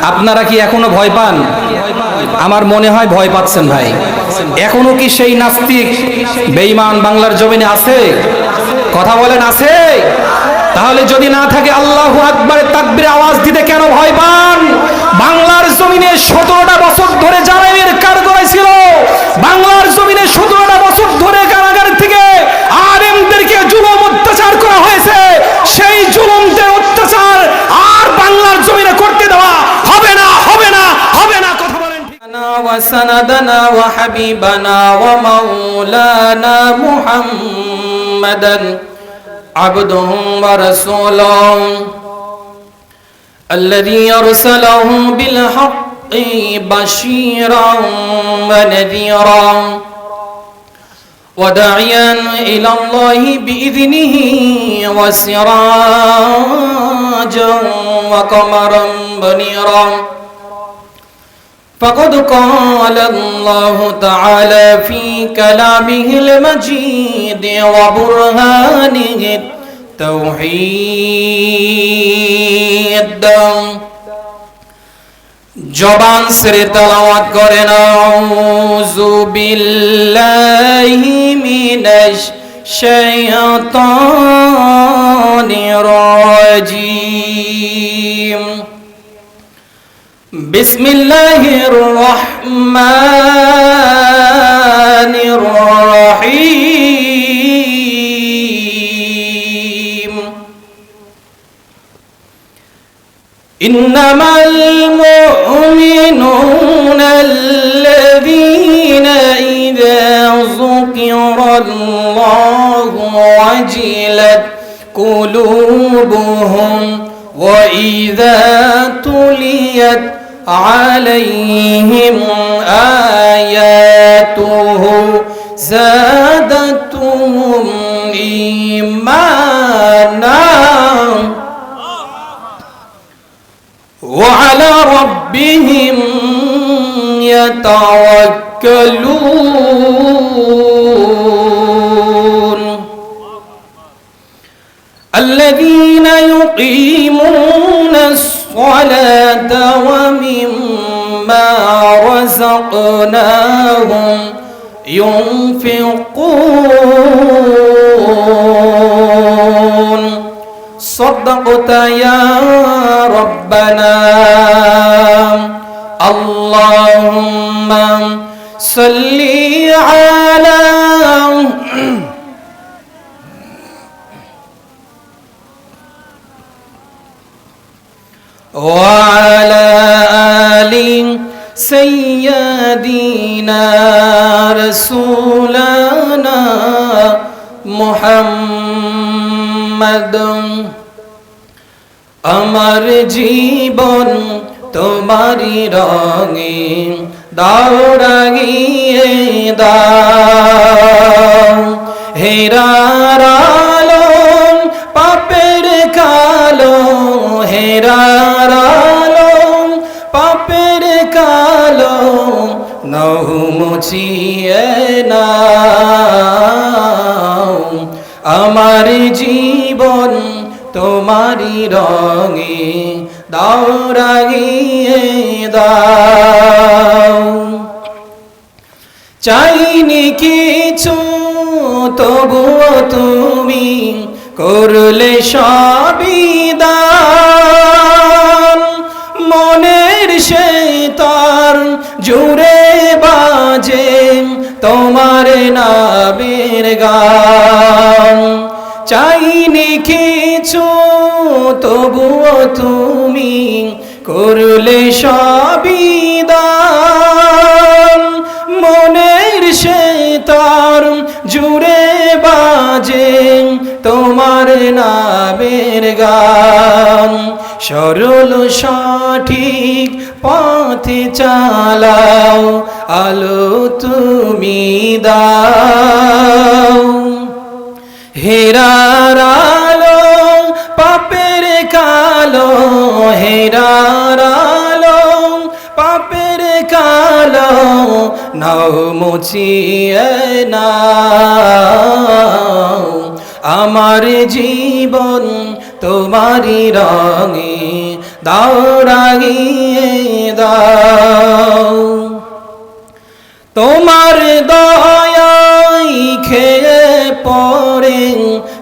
আপনারা কি এখনো ভয় পান? আমার মনে হয় ভয় পাচ্ছেন ভাই। এখনো কি সেই নাস্তিক বেঈমান বাংলার জমিনে আছে? কথা বলেন, আছে? তাহলে যদি না থাকে আল্লাহু আকবারের তাকবীরে আওয়াজ দিতে কেন ভয় পান? বাংলার জমিনে 17টা বছর ধরে জালেমের কারাগারে ছিল। বাংলার জমিনে 17টা বছর ধরে কারাগার থেকে আলেমদেরকে জুলুম অত্যাচার করা হয়েছে। সেই জুলুমদের অত্যাচার আর বাংলার জমিনে করতে দেওয়া হবে না, হবে না, হবে না। কথা বলেন ঠিক না? ওয়া সানাদানা ওয়া হাবিবানা ওয়া মাওলানা মুহাম্মাদান عبده ورسوله الذي أرسله بالحق بشيرا ونذيرا وداعيا إلى الله بإذنه وسراجا وقمرا منيرا فقد قال الله تعالى في كلامه المجيد وبرهانه التوحيد জবান ছেড়ে তেলাওয়াত করেন আউযু বিল্লাহি মিনাশ শাইতানির রাজিম বিসমিল্লাহির রহমানির রহিম ইন্নামাল মুমিনুনা আল্লাযীনা ইযা যুকিরাল্লাহু ওয়াজিলাত কুলুবুহুম ওয়া ইযা তুলিয়াত عليهم آياته زادتهم إيمانا وعلى ربهم يتوكلون الذين يقيمون الصلاة ومما رزقناهم ينفقون صدقت يا ربنا اللهم صل على وعلى آل سيدنا رسولنا محمد আমার জীবন তোমারি রঙে দাও রাঙিয়ে দাও হেরার আলো পাপের কালো হেরার আলো পাপের কালো নৌ মুছিয়ে নাও আমার জীবন তোমারি রঙে দাও রাঙিয়ে দাও চাইনি কিছু তবুও তুমি করলে সবই দান মনের সেতার জুড়ে বাজে তোমার নামের গান চাইনি কিছু তবুও তুমি করলে সবই দান মনের সেতার জুড়ে বাজে তোমার নামের গান সরল সঠিক পথে চালাও আলো তুমি দাও হেরার আলো পাপের কালো হেরার আলো পাপের কালো নাও মুছিয়ে নাও আমার জীবন তোমারি রঙে দাও রাঙিয়ে দাও। তোমার দয়াই খেয়ে পরে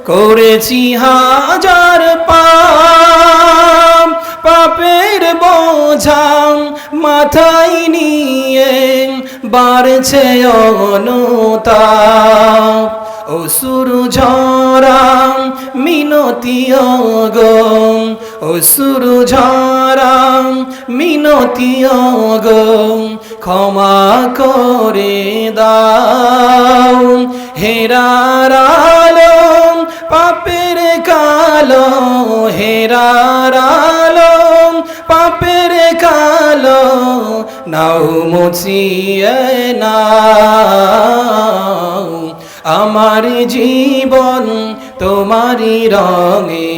করেছি হাজার পাপ, পাপের বোঝা মাথায় নিয়ে বাড়ছে অনুতাপ। অসুর ঝরা মিনতি গো, অসুর ঝরা মিনতি গো, ক্ষমা করে দাও। হেরার আলো পাপের কালো, হেরার আলো পাপের কালো, নাও মুছিয়ে নাও। আমার জীবন তোমারি রঙে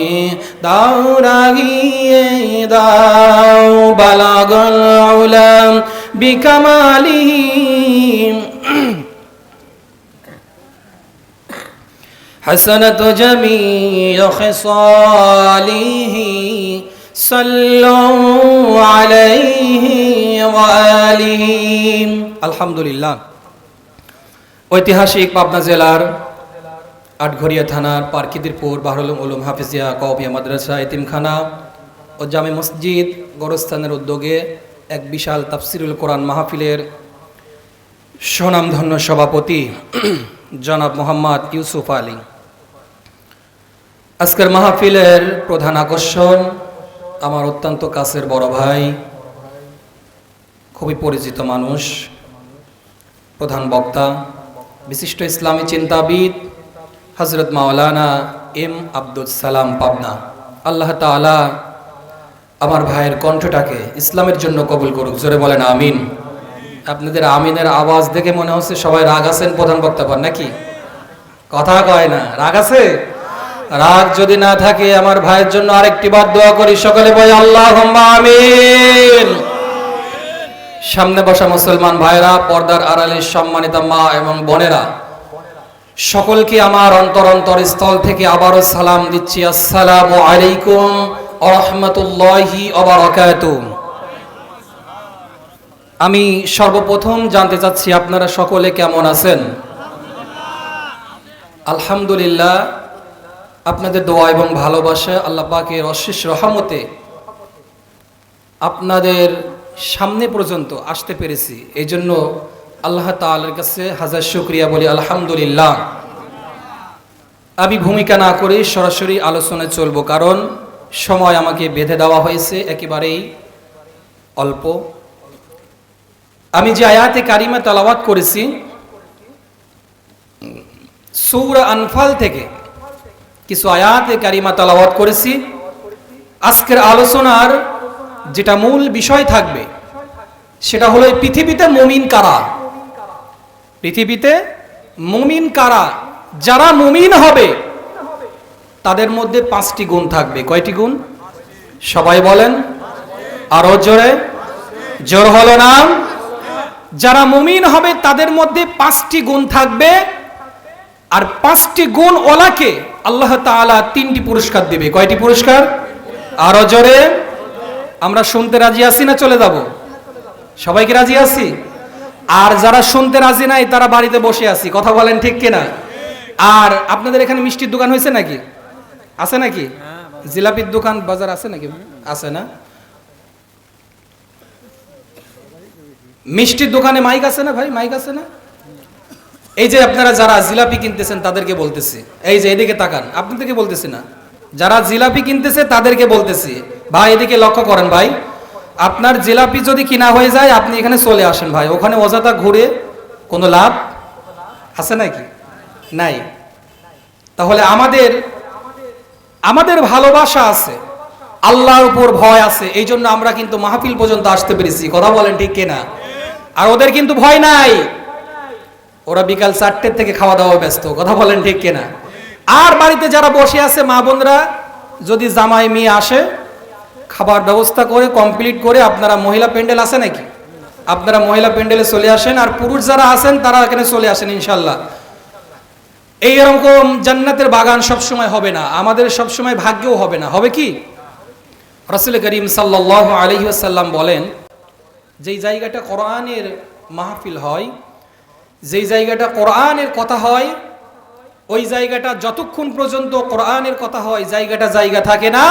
দাও রাগিয়ে দাও। বালাগল উলাম বিকামালিহি حسنت جميع خصاله صلوا عليه وآله। আলহামদুলিল্লাহ। ঐতিহাসিক পাবনা জেলার আটঘরিয়া থানার পারকিদিরপুর বাহরুল উলুম হাফিজিয়া কওমিয়া মাদ্রাসা এতিমখানা ও জামে মসজিদ গোরস্থানের উদ্যোগে এক বিশাল তাফসিরুল কোরআন মাহফিলের সুনামধন্য সভাপতি জনাব মোহাম্মদ ইউসুফ আলী। আজকের মাহফিলের প্রধান আকর্ষণ আমার অত্যন্ত কাছের বড় ভাই, খুবই পরিচিত মানুষ, প্রধান বক্তা, বিশিষ্ট ইসলামী চিন্তাবিদ হযরত মাওলানা এম আব্দুল সালাম পাবনা। আল্লাহ তাআলা আমার ভাইয়ের কণ্ঠটাকে ইসলামের জন্য কবুল করুক, জোরে বলেন আমিন। আপনাদের আমিনের আওয়াজ দেখে মনে হচ্ছে সবাই রাগ আছেন প্রধান বক্তা পর, নাকি? কথা কয় না, রাগ আছে? রাগ যদি না থাকে আমার ভাইয়ের জন্য আরেকটি বার দোয়া করি, সকলে বলে আল্লাহুম্মা আমিন। সামনে বসা মুসলমান ভাইরা, পর্দার আড়ালে সম্মানিত মা এবং বোনেরা, সকলকে আমার অন্তর স্থল থেকে আবারও সালাম দিচ্ছি। আসসালামু আলাইকুম ওয়া রাহমাতুল্লাহি ওয়া বারাকাতুহু। আমি সর্বপ্রথম জানতে চাচ্ছি আপনারা সকলে কেমন আছেন? আলহামদুলিল্লাহ। আপনাদের দোয়া এবং ভালোবাসা, আল্লাহ পাকের অশেষ রহমতে আপনাদের সামনে পর্যন্ত আসতে পেরেছি, এই জন্য আল্লাহ তাআলার কাছে হাজার শুকরিয়া বলি আলহামদুলিল্লাহ। আমি ভূমিকা না করে সরাসরি আলোচনায় চলবো, কারণ সময় আমাকে বেঁধে দেওয়া হয়েছে একেবারেই অল্প। আমি যে আয়াতে কারিমা তেলাওয়াত করেছি সূরা আনফাল থেকে কিছু আয়াতে কারিমা তেলাওয়াত করেছি। আজকের আলোচনার যেটা মূল বিষয় থাকবে সেটা হলো পৃথিবীতে মুমিন কারা, পৃথিবীতে মুমিন কারা। যারা মুমিন হবে তাদের মধ্যে 5টি গুণ থাকবে। কয়টি গুণ? সবাই বলেন আরো জোরে, জোর হলো না? যারা মুমিন হবে তাদের মধ্যে 5টি গুণ থাকবে, আর 5টি গুণ ওলাকে আল্লাহ তাআলা 3টি পুরস্কার দিবে। কয়টি পুরস্কার? আরো জোরে। আমরা শুনতে রাজি আছি না চলে যাব? সবাইকে রাজি আছি? আর যারা শুনতে রাজি নাই তারা বাড়িতে বসে আছি, কথা বলেন ঠিক কিনা? আর আপনাদের এখানে মিষ্টির দোকান হয়েছে নাকি? আছে নাকি? জিলাপির দোকান বাজার আছে নাকি? আছে না? মিষ্টির দোকানে মাইক আছে না ভাই? মাইক আছে না? এই যে আপনারা যারা জিলাপি কিনতেছেন তাদেরকে বলতেছি, এই যে এদিকে তাকান, আপনাদেরকে বলতেছি না, যারা জিলাপি কিনতেছে তাদেরকে বলতেছি, ভাই এদিকে লক্ষ্য করেন ভাই, আপনার জিলাপি যদি কিনা হয়ে যায় আপনি এখানে চলে আসেন ভাই, ওখানে অযথা ঘুরে কোনো লাভ আছে নাকি? নাই। তাহলে আমাদের ভালোবাসা আছে, আল্লাহর উপর ভয় আছে, এই জন্য আমরা কিন্তু মাহফিল পর্যন্ত আসতে পেরেছি, কথা বলেন ঠিক কিনা? আর ওদের কিন্তু ভয় নাই, ওরা বিকাল 4টের থেকে খাওয়া দাওয়া ব্যস্ত, কথা বলেন ঠিক কিনা? আর বাড়িতে যারা বসে আছে মা বোনরা, যদি জামাই মেয়ে আসে খাবার ব্যবস্থা করে কমপ্লিট করে, আপনারা মহিলা প্যান্ডেল আছে নাকি? আপনারা মহিলা প্যান্ডেলে চলে আসেন, আর পুরুষ যারা আছেন তারা এখানে চলে আসেন ইনশাল্লাহ। এইরকম জান্নাতের বাগান সবসময় হবে না, আমাদের সবসময় ভাগ্যও হবে না। হবে কি? রাসূল করিম সাল্লাল্লাহু আলাইহি ওয়াসাল্লাম বলেন, যেই জায়গাটা কোরআনের মাহফিল হয়, যেই জায়গাটা কোরআনের কথা হয়, ওই জায়গাটা যতক্ষণ পর্যন্ত কোরআনের কথা হয় জায়গাটা জায়গা থাকে না,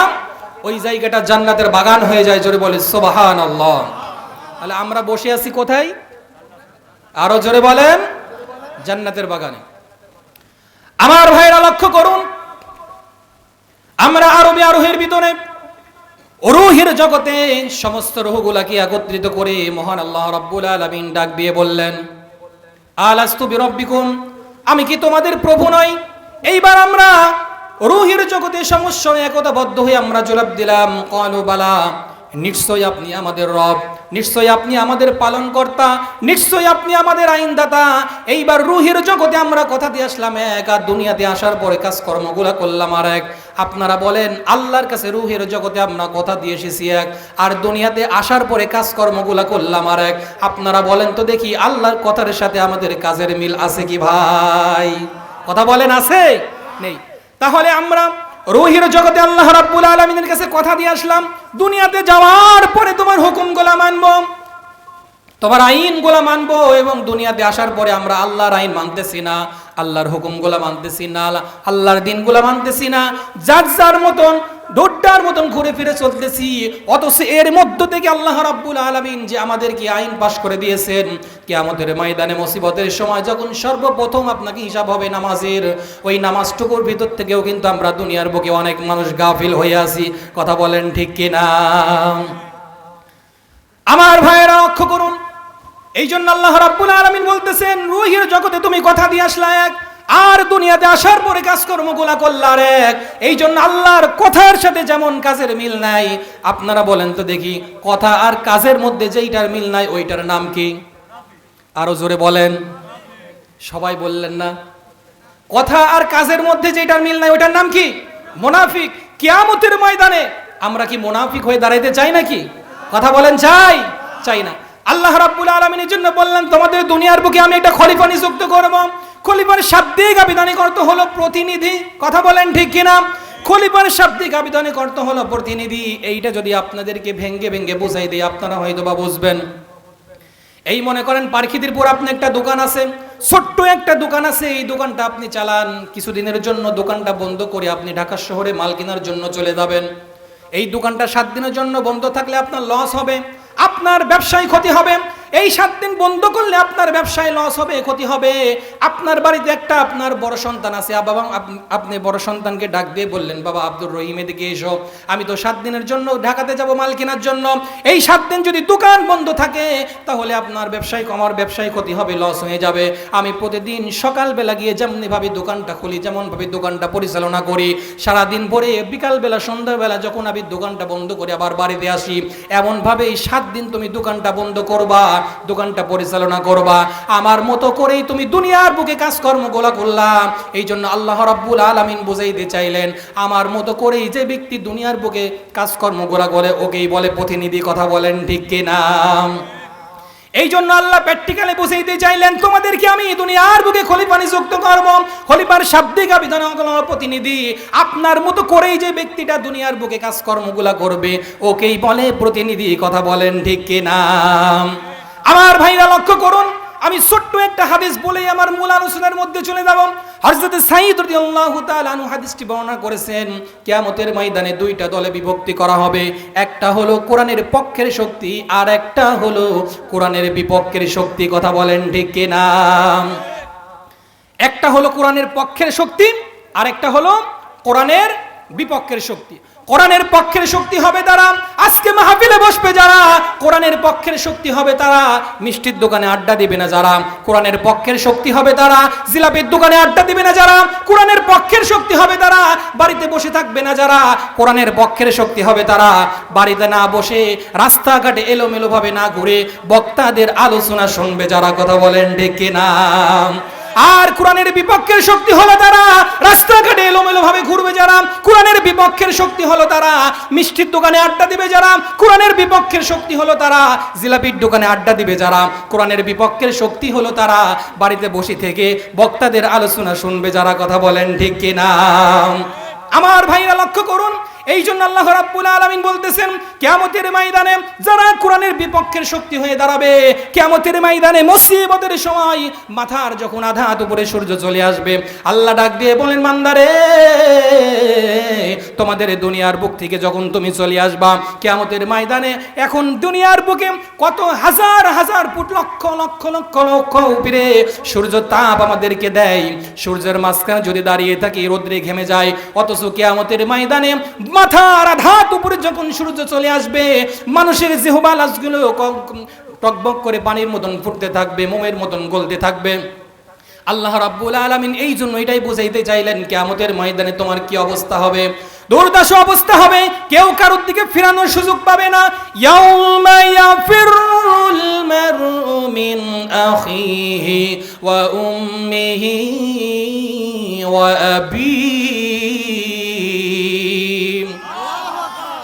ওই জায়গাটা জান্নাতের বাগান হয়ে যায়। জোরে বলে সুবহানাল্লাহ। তাহলে আমরা বসে আছি কোথায়? আরো জোরে বলেন, জান্নাতের বাগানে। আমার ভাইরা লক্ষ্য করুন, আমরা আরবি আরোহের ভিতরে রূহের জগতে সমস্ত রূহগুলাকে একত্রিত করে মহান আল্লাহ রাব্বুল আলামিন ডাক দিয়ে বললেন, আলাস্তু বিরাব্বিকুম, আমি কি তোমাদের প্রভু নই? এইবার আমরা রূহের জগতে সমস্ত একতাবদ্ধ হয়ে আমরা জবাব দিলাম, ক্বালু বালা, নিশ্চয়ই আপনি আমাদের রব, নিশ্চয়ই আপনি আমাদের পালনকর্তা, নিশ্চয়ই আপনি আমাদের আইনদাতা। এইবার রূহের জগতে আমরা কথা দিয়ে আসলাম এক, আর দুনিয়াতে আসার পরে কাজকর্মগুলা করলাম আর এক। আপনারা বলেন, আল্লাহর কাছে রূহের জগতে আমরা কথা দিয়ে এসেছি এক, আর দুনিয়াতে আসার পরে কাজকর্মগুলা করলাম আর এক। আপনারা বলেন তো দেখি, আল্লাহর কথার সাথে আমাদের কাজের মিল আছে কি ভাই? কথা বলেন, আছে? নেই। তাহলে আমরা রূহের জগতে আল্লাহ রাব্বুল আলামিনের কাছে কথা দিয়ে আসলাম, দুনিয়াতে যাওয়ার পরে তোমার হুকুমগুলা মানব, তোমার আইনগুলা মানব, এবং দুনিয়াতে আসার পরে আমরা আল্লাহর আইন মানতেছি না, আল্লাহর হুকুমগুলা মানতেছি না, আল্লাহর দিনগুলা মানতেছি না, যার যার মতন ডোড্ডার মতন ঘুরে ফিরে চলতেছি। অথচ এর মধ্য থেকে আল্লাহ রাব্বুল আলামিন যে আমাদেরকে আইন পাশ করে দিয়েছেন, কিয়ামতের ময়দানে মুসিবতের সময় যখন সর্বপ্রথম আপনাকে হিসাব হবে নামাজের, ওই নামাজটুকুর ভিতর থেকেও কিন্তু আমরা দুনিয়ার বুকে অনেক মানুষ গাফিল হয়ে আছি। কথা বলেন ঠিক কিনা? আমার ভাইয়েরা লক্ষ্য করুন, এই জন্য আল্লাহ রাব্বুল আলামিন বলতেছেন, রূহের জগতে তুমি কথা দিয়ে আসলা এক, আর দুনিয়াতে আসার পরে কাজকর্মগুলা করলা আর এক। এই জন্য আল্লাহর কথার সাথে যেমন কাজের মিল নাই, আপনারা বলেন তো দেখি, কথা আর কাজের মধ্যে যেইটার মিল নাই ওইটার নাম কি? আরো জোরে বলেন। সবাই বললেন না? কথা আর কাজের মধ্যে যেইটার মিল নাই ওইটার নাম কি? মুনাফিক। কিয়ামতের ময়দানে আমরা কি মুনাফিক হয়ে দাঁড়াইতে চাই নাকি? কথা বলেন, চাই? চাই না। আল্লাহ রাব্বুল আলামিনের জন্য বললেন, তোমাদের দুনিয়ার বুকে আমি একটা খলিফা নিযুক্ত করব। খলিফার শাব্দিক আবিধানিক অর্থ হলো প্রতিনিধি। কথা বলেন ঠিক কিনা? খলিফার শাব্দিক আবিধানিক অর্থ হলো প্রতিনিধি। এইটা যদি আপনাদেরকে ভেঙ্গে ভেঙ্গে বোঝাই দিই, আপনারা হয়তো বা বুঝবেন। এই মনে করেন পারখিদিরপুর আপনি একটা দোকান আছে, ছোট্ট একটা দোকান আছে, এই দোকানটা আপনি চালান, কিছুদিনের জন্য দোকানটা বন্ধ করে আপনি ঢাকা শহরে মাল কেনার জন্য চলে যাবেন। এই দোকানটা 7 দিনের জন্য বন্ধ থাকলে আপনার লস হবে, আপনার ব্যবসায় ক্ষতি হবে। এই 7 দিন বন্ধ করলে আপনার ব্যবসায় লস হবে, ক্ষতি হবে। আপনার বাড়িতে একটা আপনার বড় সন্তান আছে, বাবা আপনি বড় সন্তানকে ডাক দিয়ে বললেন, বাবা আব্দুর রহিম এদিকে এসো, আমি তো 7 দিনের জন্য ঢাকাতে যাব মাল কেনার জন্য। এই 7 দিন যদি দোকান বন্ধ থাকে তাহলে আপনার ব্যবসায়, আমার ব্যবসায় ক্ষতি হবে, লস হয়ে যাবে। আমি প্রতিদিন সকালবেলা গিয়ে যেমনিভাবে দোকানটা খুলি, যেমনভাবে দোকানটা পরিচালনা করি, সারাদিন পরে বিকালবেলা সন্ধ্যাবেলা যখন আমি দোকানটা বন্ধ করে আবার বাড়িতে আসি, এমনভাবে এই 7 দিন তুমি দোকানটা বন্ধ করবা, দোকানটা পরিচালনা করবা। আমার মতো করেই তুমি দুনিয়ার বুকে কাজকর্মগুলো করলাম। এই জন্য আল্লাহ রাব্বুল আলামিন বুঝাইতে চাইলেন, আমার মতো করেই যে ব্যক্তি দুনিয়ার বুকে কাজকর্মগুলো করে ওকেই বলে প্রতিনিধি। কথা বলেন ঠিক কিনা? এই জন্য আল্লাহ প্র্যাকটিক্যালি বুঝাইতে চাইলেন, তোমাদেরকে আমি দুনিয়ার বুকে খলিফা নিযুক্ত করব। খলিফার শাব্দিক আবিধান হলো প্রতিনিধি। আপনার মতো করেই যে ব্যক্তিটা দুনিয়ার বুকে কাজকর্মগুলো করবে ওকেই বলে প্রতিনিধি। কথা বলেন ঠিক কিনা? আমার ভাইরা লক্ষ্য করুন, আমি ছোট্ট একটা হাদিস বলেই আমার মূল আলোচনার মধ্যে চলে যাব। হযরত সাঈদ রাদিয়াল্লাহু তাআলা আনহু হাদিসটি বর্ণনা করেছেন, কিয়ামতের ময়দানে 2টা দলে বিভক্তি করা হবে। একটা হলো কোরআনের পক্ষের শক্তি, আর একটা হলো কোরআনের বিপক্ষের শক্তি। কথা বলেন ঠিক কিনা? একটা হলো কোরআনের পক্ষের শক্তি, আর একটা হলো কোরআনের বিপক্ষের শক্তি। কোরআনের পক্ষের শক্তি হবে তারা, আজকে মাহফিলে বসবে যারা, কোরআনের পক্ষের শক্তি হবে তারা মিষ্টির দোকানে আড্ডা দিবে না যারা, কোরআনের পক্ষের শক্তি হবে তারা জিলাপির দোকানে আড্ডা দিবে না যারা, কোরআনের পক্ষের শক্তি হবে তারা বাড়িতে বসে থাকবে না যারা, কোরআনের পক্ষের শক্তি হবে তারা বাড়িতে না বসে রাস্তাঘাটে এলোমেলো ভাবে না ঘুরে বক্তাদের আলোচনা শুনবে যারা। কথা বলেন ঠিক কিনা? আর কোরআনের বিপক্ষের শক্তি হলো তারা রাস্তাঘাটে এলোমেলো ভাবে ঘুরবে যারা, কোরআনের বিপক্ষের শক্তি হলো তারা মিষ্টির দোকানে আড্ডা দিবে যারা, কোরআনের বিপক্ষের শক্তি হলো তারা জিলাপির দোকানে আড্ডা দিবে যারা, কোরআনের বিপক্ষের শক্তি হলো তারা বাড়িতে বসে থেকে বক্তাদের আলোচনা শুনবে যারা। কথা বলেন ঠিক কিনা? আমার ভাইরা লক্ষ্য করুন, এই জন্য আল্লাহ রাব্বুল আলামিন বলতেছেন কিয়ামতের ময়দানে যারা কোরআনের বিপক্ষের শক্তি হয়ে দাঁড়াবে, কিয়ামতের ময়দানে মুসিবতের সময় মাথার যখন আধাত উপরে সূর্য চলে আসবে, আল্লাহ ডাক দিয়ে বলেন বান্দারে তোমাদের দুনিয়ার বুক থেকে যখন তুমি চলে আসবা কিয়ামতের ময়দানে, এখন দুনিয়ার বুকে কত হাজার হাজার ফুট লক্ষ লক্ষ লক্ষ লক্ষ উপরে সূর্য তাপ আমাদেরকে দেয়, সূর্যের মাঝখানে যদি দাঁড়িয়ে থাকি রোদ্রে ঘেমে যায়, অথচ কিয়ামতের ময়দানে মাথার আধাত উপরে যখন সূর্য চলে আসবে মানুষের জিহবা লাশগুলো টকবক করে পানির মতন ফুটতে থাকবে, মোমের মতন গলতে থাকবে। আল্লাহ রাব্বুল আলামিন এই জন্য এটাই বুঝাইতে চাইলেন কিয়ামতের ময়দানে তোমার কি অবস্থা হবে, দুর্দশা অবস্থা হবে, কেউ কারোর দিকে ফেরানোর সুযোগ পাবে না। ইয়াউমা ইয়াফিরুল মারউ মিন আখিহি ওয়া উম্মিহি ওয়া আবিহি।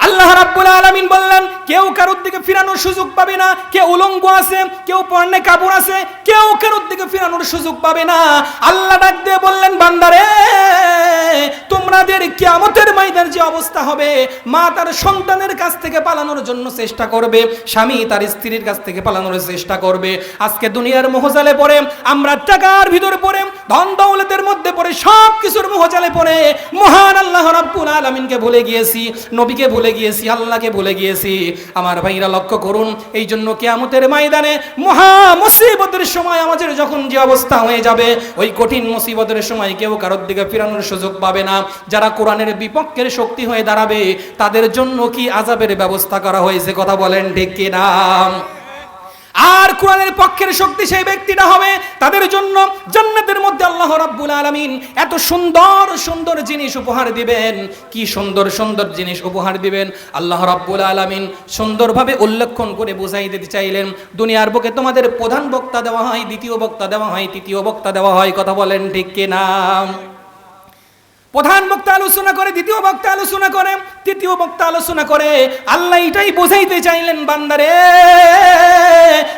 আল্লাহ রাব্বুল আলামিন বললেন কেউ কারোর দিকে ফিরানোর সুযোগ পাবে না, কেউ উলঙ্গ আছে, কেউ পরনে কাপড় আছে, কেউ কারোর দিকে ফিরানোর সুযোগ পাবে না। আল্লাহ ডাক দিয়ে বললেন বান্দারে তোমাদের কিয়ামতের ময়দানে যে অবস্থা হবে, মা তার সন্তানের কাছ থেকে পালানোর জন্য চেষ্টা করবে, স্বামী তার স্ত্রীর কাছ থেকে পালানোর চেষ্টা করবে। আজকে দুনিয়ার মোহজালে পড়ে আমরা টাকার ভিতরে পড়ে ধন দৌলতের মধ্যে পড়ে সব কিছুর মোহজালে পড়ে মহান আল্লাহ রাব্বুল আলামিনকে ভুলে গিয়েছি, নবীকে ভুলে গিয়েছি, আল্লাহকে ভুলে গিয়েছি। আমার ভাইরা লক্ষ্য করুন, এই জন্য কিয়ামতের ময়দানে মহা মুসিবতের সময় আমাদের যখন যে অবস্থা হয়ে যাবে, ওই কঠিন মুসিবতের সময় কেউ কারোর দিকে ফিরানোর সুযোগ পাবে না। যারা কোরআনের বিপক্ষের শক্তি হয়ে দাঁড়াবে তাদের জন্য কি আযাবের ব্যবস্থা করা হয়েছে, কথা বলেন ঠিক কিনা? আর কোরআনের পক্ষের শক্তি সেই ব্যক্তিটা হবে তাদের জন্য জান্নাতের মধ্যে আল্লাহ রাব্বুল আলামিন এত সুন্দর সুন্দর জিনিস উপহার দিবেন। কি সুন্দর সুন্দর জিনিস উপহার দিবেন আল্লাহ রাব্বুল আলামিন সুন্দরভাবে উল্লেখন করে বুঝাই দিতে চাইলেন। দুনিয়ার বুকে তোমাদের প্রধান বক্তা দেওয়া হয়, দ্বিতীয় বক্তা দেওয়া হয়, তৃতীয় বক্তা দেওয়া হয়, কথা বলেন ঠিক কিনা? প্রধান বক্তা আলোচনা করে, দ্বিতীয় বক্তা আলোচনা করে, তৃতীয় বক্তা আলোচনা করে। আল্লাহ এটাই বোঝাইতে চাইলেন বান্দারে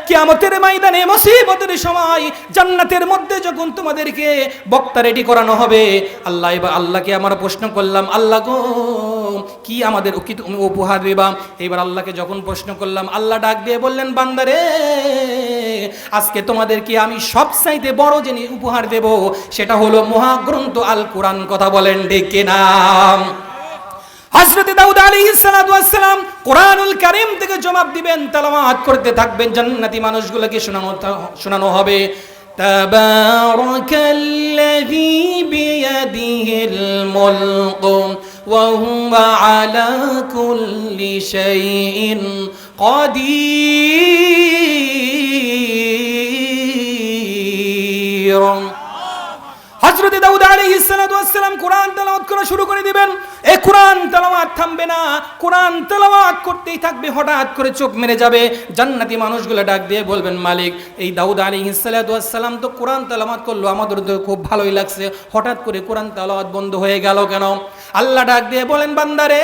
কিয়ামতের ময়দানে মুসিবতের সময় জান্নাতের মধ্যে যখন তোমাদেরকে বক্তা রেডি করানো হবে, আল্লাহকে আমরা প্রশ্ন করলাম আল্লাহ গো কি আমাদের কি তুমি উপহার দিবা? এবার আল্লাহকে যখন প্রশ্ন করলাম আল্লাহ ডাক দিয়ে বললেন বান্দারে আজকে তোমাদেরকে আমি সবচাইতে বড় জিনিস উপহার দেব, সেটা হলো মহাগ্রন্থ আল কোরআন, কথা বলেন ঠিক কিনা? হযরত দাউদ আলাইহিস সালাতু ওয়াস সালাম কোরআনুল কারীম থেকে জবাব দিবেন, তেলাওয়াত করতে থাকবেন, জান্নাতি মানুষগুলোকে শোনানো হবে। তাবারাকাল্লাযী বিয়াদিহিল মুলকু ওয়া হুয়া আলা কুল্লি শাইইন কাদির। হযরত দাউদ আলাইহিস সালাতু ওয়াস সালাম কোরআন তেলাওয়াত করা শুরু করে দিবেন। এই কোরআন তেলাওয়াত থামবে না, কোরআন তেলাওয়াত করতেই থাকবে। হঠাৎ করে চোখ মেরে যাবে, জান্নাতি মানুষগুলো ডাক দিয়ে বলবেন মালিক এই দাউদ আলাইহিস সালাতু ওয়াস সালাম তো কোরআন তেলাওয়াত করলো, আমাদের তো খুব ভালোই লাগছে, হঠাৎ করে কোরআন তেলাওয়াত বন্ধ হয়ে গেল কেন? আল্লাহ ডাক দিয়ে বলেন বান্দারে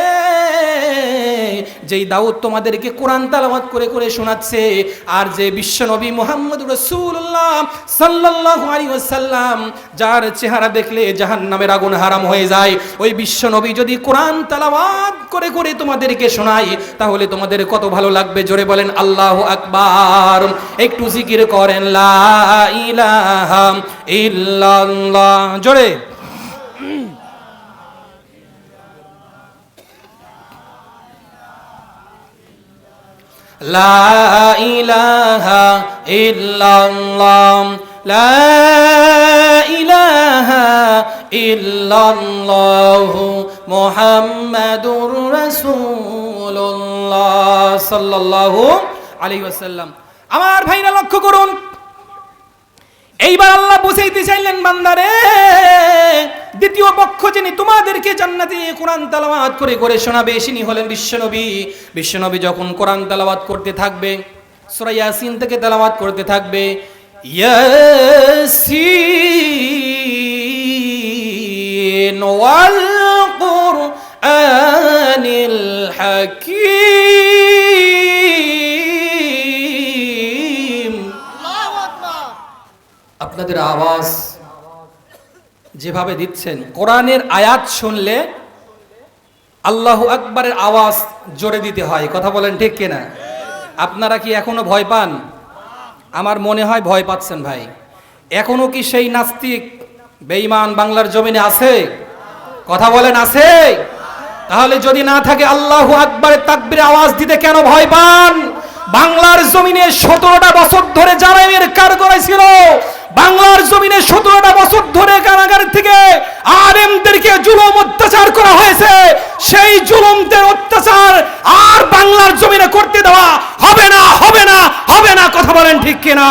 যেই দাউদ তোমাদেরকে কোরআন তেলাওয়াত করে করে শোনাচ্ছে, আর যে বিশ্বনবী মুহাম্মদুর রাসূলুল্লাহ সাল্লাল্লাহু আলাইহি ওয়াসাল্লাম যার চেহারা দেখলে জাহান্নামের আগুন হারাম হয়ে যায়, ওই বিশ্বনবী যদি কোরআন তেলাওয়াত করে করে তোমাদেরকে শোনায় তাহলে তোমাদের কত ভালো লাগবে। জোরে বলেন আল্লাহু আকবার। একটু জিকির করেন লা ইলাহা ইল্লাল্লাহ, জোরে। লা ইলাহা ইল্লাল্লাহ, লা ইলাহা ইল্লাল্লাহু মুহাম্মাদুর রাসূলুল্লাহ সাল্লাল্লাহু আলাইহি ওয়াসাল্লাম। আমার ভাইরা লক্ষ্য করুন, এইবার আল্লাহ বুঝাইতে চাইলেন বান্দারে দ্বিতীয় পক্ষ যিনি তোমাদেরকে জান্নাতে কোরআন তেলাওয়াত করে করে শোনাবে তিনি হলেন বিশ্বনবী। বিশ্বনবী যখন কোরআন তেলাওয়াত করতে থাকবে, সূরা ইয়াসিন থেকে তেলাওয়াত করতে থাকবে, ইয়াসিন ওয়াল কুরআনিল হাকীম। আপনাদের আওয়াজ যেভাবে দিচ্ছেন, কোরআনের আয়াত শুনলে আল্লাহু আকবারের আওয়াজ জোরে দিতে হয়। কথা বলেন ঠিক কিনা? আপনারা কি এখনো ভয় পান? আমার মনে হয় ভয় পাচ্ছেন ভাই। এখনো কি সেই নাস্তিক বেঈমান বাংলার জমিনে আছে? কথা বলেন আছে? তাহলে যদি না থাকে আল্লাহু আকবারের তাকবীরে আওয়াজ দিতে কেন ভয় পান? বাংলার জমিনে 17টা বছর ধরে জালেমের কারাগারে ছিল। বাংলার জমিনে 17টা বছর ধরে কারাগার থেকে আলেমদেরকে জুলুম অত্যাচার করা হয়েছে। সেই জুলুমদের অত্যাচার আর বাংলার জমিনে করতে দেওয়া হবে না, হবে না, হবে না। কথা বলেন ঠিক কিনা?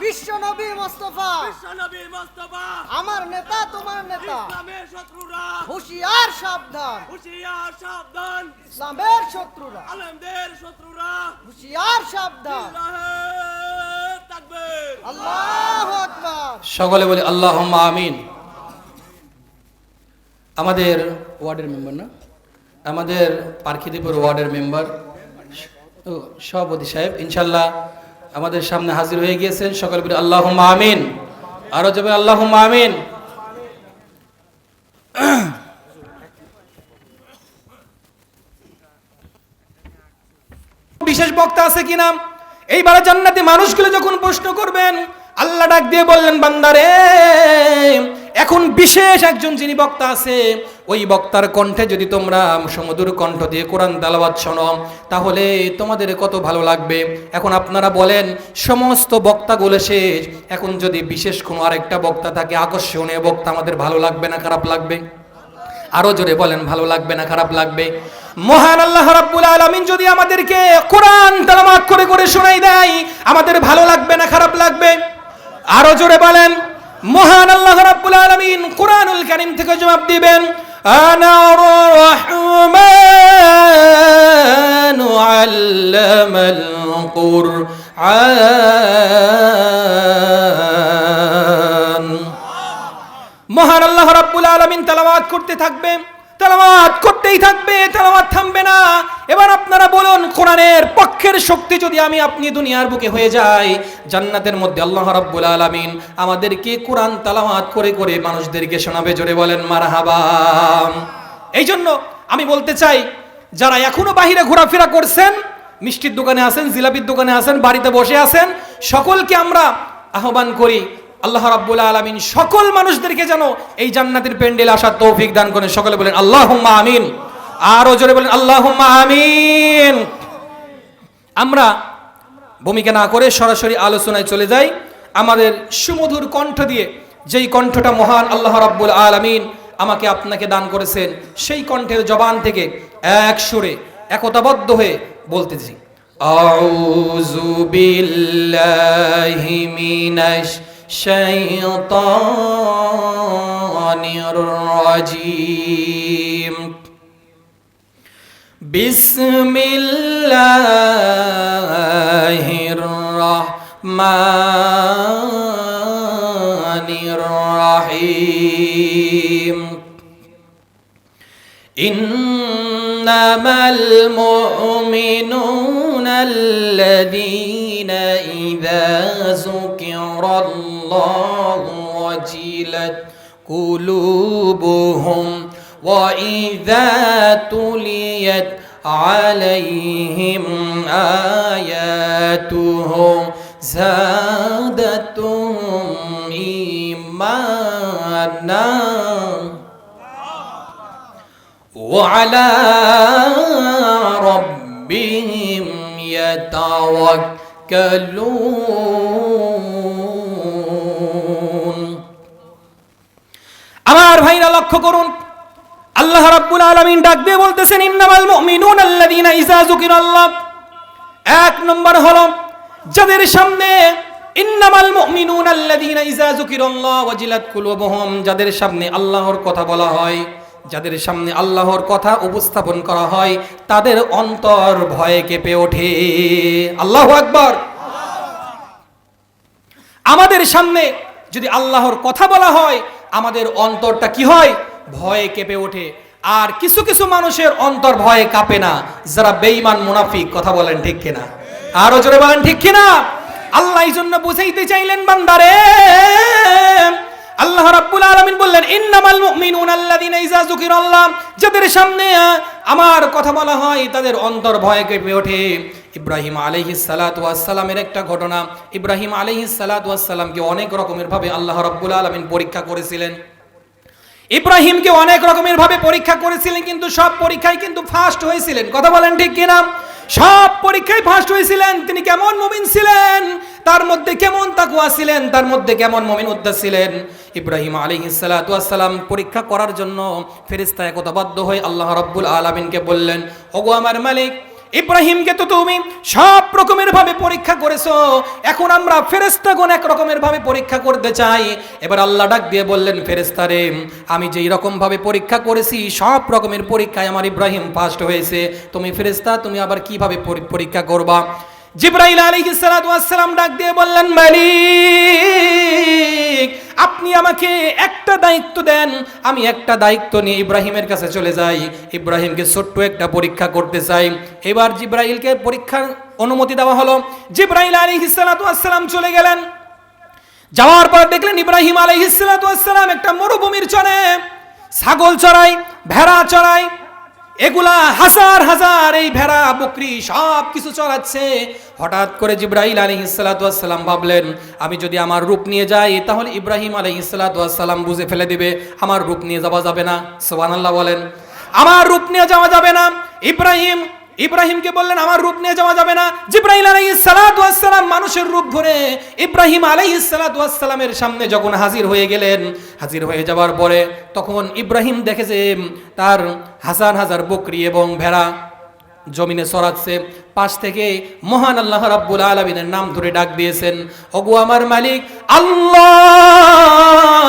বিশ্বনবী মুস্তাফা, আমার নেতা তোমার নেতা, ইসলামের শত্রুরা হুঁশিয়ার সাবধান, হুঁশিয়ার সাবধান, ইসলামের শত্রুরা আলেমদের শত্রুরা হুঁশিয়ার সাবধান। তাকবীর, আল্লাহু আকবার। সকলে বলি আল্লাহুম্মা আমিন। আমাদের ওয়ার্ডের মেম্বার না, আমাদের পার্কিদীপুর ওয়ার্ডের মেম্বার সভাপতি সাহেব ইনশাআল্লাহ আমাদের সামনে হাজির হয়ে গিয়েছেন। সকলে বলি আল্লাহুম্মা আমিন। আরো যাবে আল্লাহুম্মা আমিন। বিশেষ বক্তা আছে কিনা এইবারে জান্নাতি মানুষগুলো যখন প্রশ্ন করবেন, আল্লাহ ডাক দিয়ে বললেন, বান্দারে এখন বিশেষ একজন যিনি বক্তা আছে, ওই বক্তার কণ্ঠে যদি তোমরা সুমধুর কণ্ঠ দিয়ে কোরআন তেলাওয়াত শোনো তাহলে তোমাদের কত ভালো লাগবে। এখন আপনারা বলেন, সমস্ত বক্তাগুলো শেষ, এখন যদি বিশেষ কোনো আরেকটা বক্তা থাকে, আকর্ষণীয় বক্তা, আমাদের ভালো লাগবে না খারাপ লাগবে? আরো জোরে বলেন, ভালো লাগবে না খারাপ লাগবে? মহান আল্লাহ রাব্বুল আলামিন যদি আমাদেরকে কোরআন তেলাওয়াত করে করে শোনাই দেয়, আমাদের ভালো লাগবে না খারাপ লাগবে? আরো জোরে বলেন। মহান আল্লাহ রাব্বুল আলামিন কোরআনুল কারীম থেকে জবাব দিবেন, আনার রহমানু আল্লামাল কুরআন। মহান আল্লাহ রাব্বুল আলামিন তেলাওয়াত করতে থাকবে, তেলাওয়াত করতেই থাকবে, তেলাওয়াত থামবে না। এবার আপনারা বলুন, কোরআনের পক্ষের শক্তি যদি আমি আপনি দুনিয়ার বুকে হয়ে যাই, জান্নাতের মধ্যে আল্লাহ রাব্বুল আলামিন আমাদেরকে কোরআন তেলাওয়াত করে করে মানুষদেরকে শোনাবে। জোরে বলেন মারহাবা। এই জন্য আমি বলতে চাই, যারা এখনো বাহিরে ঘোরাফেরা করছেন, মিষ্টির দোকানে আছেন, জিলাপির দোকানে আছেন, বাড়িতে বসে আছেন, সকলকে আমরা আহ্বান করি, আল্লাহ রাব্বুল আলামিন সকল মানুষদেরকে যেন এই জান্নাতের প্যান্ডেলে আসার তৌফিক দান করেন। সকলে বলেন আল্লাহুম্মা আমিন। আরো জোরে বলেন আল্লাহুম্মা আমিন। আমরা ভূমিকা না করে সরাসরি আলোচনায় চলে যাই। আমাদের সুমধুর কণ্ঠ দিয়ে, যেই কণ্ঠটা মহান আল্লাহ রাব্বুল আলামিন আমাকে আপনাকে দান করেছেন, সেই কণ্ঠের জবান থেকে এক সুরে একতাবদ্ধ হয়ে বলতেছি, আউযু বিল্লাহি মিনাশ শাইতানির রাজিম। বিসমিল্লাহির রাহমানির রাহিম। ইন্নামাল মুমিনুনা আল্লাযীনা ইযা যুকিরাল্লাহু ওয়াজিলাত কুলুবুহুম ওয়া ইযা তুলিয়াত আলাইহিম আয়াতুহু যাদাতুহুম ঈমানা ওয়া আলা রাব্বিহিম ইয়াতাওয়াক্কালুন। আমার ভাইরা লক্ষ্য করুন, আল্লাহ রাব্বুল আলামিন ডাক দিয়ে বলতেছেন, ইন্নামাল মুমিনুনা আল্লাযীনা ইযা যুকিরাল্লাহ। এক নম্বর হলো যাদের সামনে, ইন্নামাল মুমিনুনা আল্লাযীনা ইযা যুকিরাল্লাহ ওয়াজিলাত কুলুবুহুম, যাদের সামনে আল্লাহর কথা বলা হয়, যাদের সামনে আল্লাহর কথা উপস্থাপন করা হয়, তাদের অন্তর ভয়ে কেঁপে ওঠে। আল্লাহু আকবার। আমাদের সামনে যদি আল্লাহর কথা বলা হয়, আমাদের অন্তরটা কি হয়? ভয়ে কেঁপে ওঠে। আর কিছু কিছু মানুষের অন্তর ভয়ে কাঁপে না, যারা বেঈমান মুনাফিক। কথা বলেন ঠিক কিনা? আরো জোরে বলেন ঠিক কিনা? আল্লাহ এই জন্য বুঝাইতে চাইলেন বান্দারে, আল্লাহ রাব্বুল আলামিন বললেন ইন্নামাল মুমিনুনা আল্লাযিনা ইযা যুকিরাল্লাহ, যাদের সামনে আমার কথা বলা হয় তাদের অন্তর ভয়ে কেঁপে ওঠে। ইব্রাহিম আলাইহিস সালাতু ওয়াস সালামের একটা ঘটনা, ইব্রাহিম আলাইহিস সালাতু ওয়াস সালামকে অনেক রকমের ভাবে আল্লাহ রাব্বুল আলামিন পরীক্ষা করেছিলেন। ইব্রাহিমকে অনেক রকমের ভাবে পরীক্ষা করেছিলেন, কিন্তু সব পরীক্ষায় কিন্তু ফার্স্ট হয়েছিলেন। কথা বলেন ঠিক কিনা? সব পরীক্ষায় ফার্স্ট হয়েছিলেন। তিনি কেমন মুমিন ছিলেন, তার মধ্যে কেমন তাকওয়া ছিলেন, তার মধ্যে কেমন মুমিনুদ্দাহ ছিলেন। ইব্রাহিম আলাইহিস সালাতু ওয়াস সালাম পরীক্ষা করার জন্য ফেরেশতা একতাবদ্ধ হয়ে আল্লাহ রাব্বুল আলামিনকে বললেন, ওগো আমার মালিক, ইব্রাহিমকে তো তুমি সব রকমের ভাবে পরীক্ষা করেছো, এখন আমরা ফেরেশতাগণ এক রকমের ভাবে পরীক্ষা করতে চাই। এবার আল্লাহ ডাক দিয়ে বললেন, ফেরেশতারে, আমি যেই রকম ভাবে পরীক্ষা করেছি সব রকমের পরীক্ষায় আমার ইব্রাহিম ফার্স্ট হয়েছে, তুমি ফেরেশতা তুমি আবার কিভাবে পরীক্ষা করবা? জিবরাইল আলাইহিস সালাতু ওয়াস সালাম ডাক দিয়ে বললেন, মালিক, আপনি আমাকে একটা দায়িত্ব দেন, আমি একটা দায়িত্ব নিয়ে ইব্রাহিমের কাছে চলে যাই, ইব্রাহিমকে ছোট্ট একটা পরীক্ষা করতে চাই। এবার জিবরাইলকে পরীক্ষার অনুমতি দেওয়া হলো। জিবরাইল আলাইহিস সালাতু ওয়াস সালাম চলে গেলেন। যাওয়ার পর দেখলেন ইব্রাহিম আলাইহিস সালাতু ওয়াস সালাম একটা মরুভূমির চরে ছাগল চড়ায়, ভেড়া চড়ায়, এগুলা হাজার হাজার এই ভেড়া বকরি সব কিছু চড়াচ্ছে। হঠাৎ করে জিবরাইল আলাইহিস সালাতু ওয়াস সালাম ভাবলেন, আমি যদি আমার রূপ নিয়ে যাই তাহলে ইব্রাহিম আলাইহিস সালাতু ওয়াস সালাম বুঝে ফেলে দিবে, আমার রূপ নিয়ে যাওয়া যাবে না। সুবহানাল্লাহ বলেন। আমার রূপ নিয়ে যাওয়া যাবে না। ইব্রাহিমকে বললেন, আমার রূপ নিয়ে যাওয়া যাবে না। জিবরাইল আলাইহিস সালাতু ওয়াস সালাম মানুষের রূপ ধরে ইব্রাহিম আলাইহিস সালাতু ওয়াস সালামের সামনে যখন হাজির হয়ে গেলেন, হাজির হয়ে যাওয়ার পরে তখন ইব্রাহিম দেখে যে তার হাজার হাজার বকরি এবং ভেড়া জমিনে চড়াচ্ছে। পাশ থেকে মহান আল্লাহ রাব্বুল আলামিনের নাম ধরে ডাক দিয়েছেন, ওগো আমার মালিক আল্লাহ।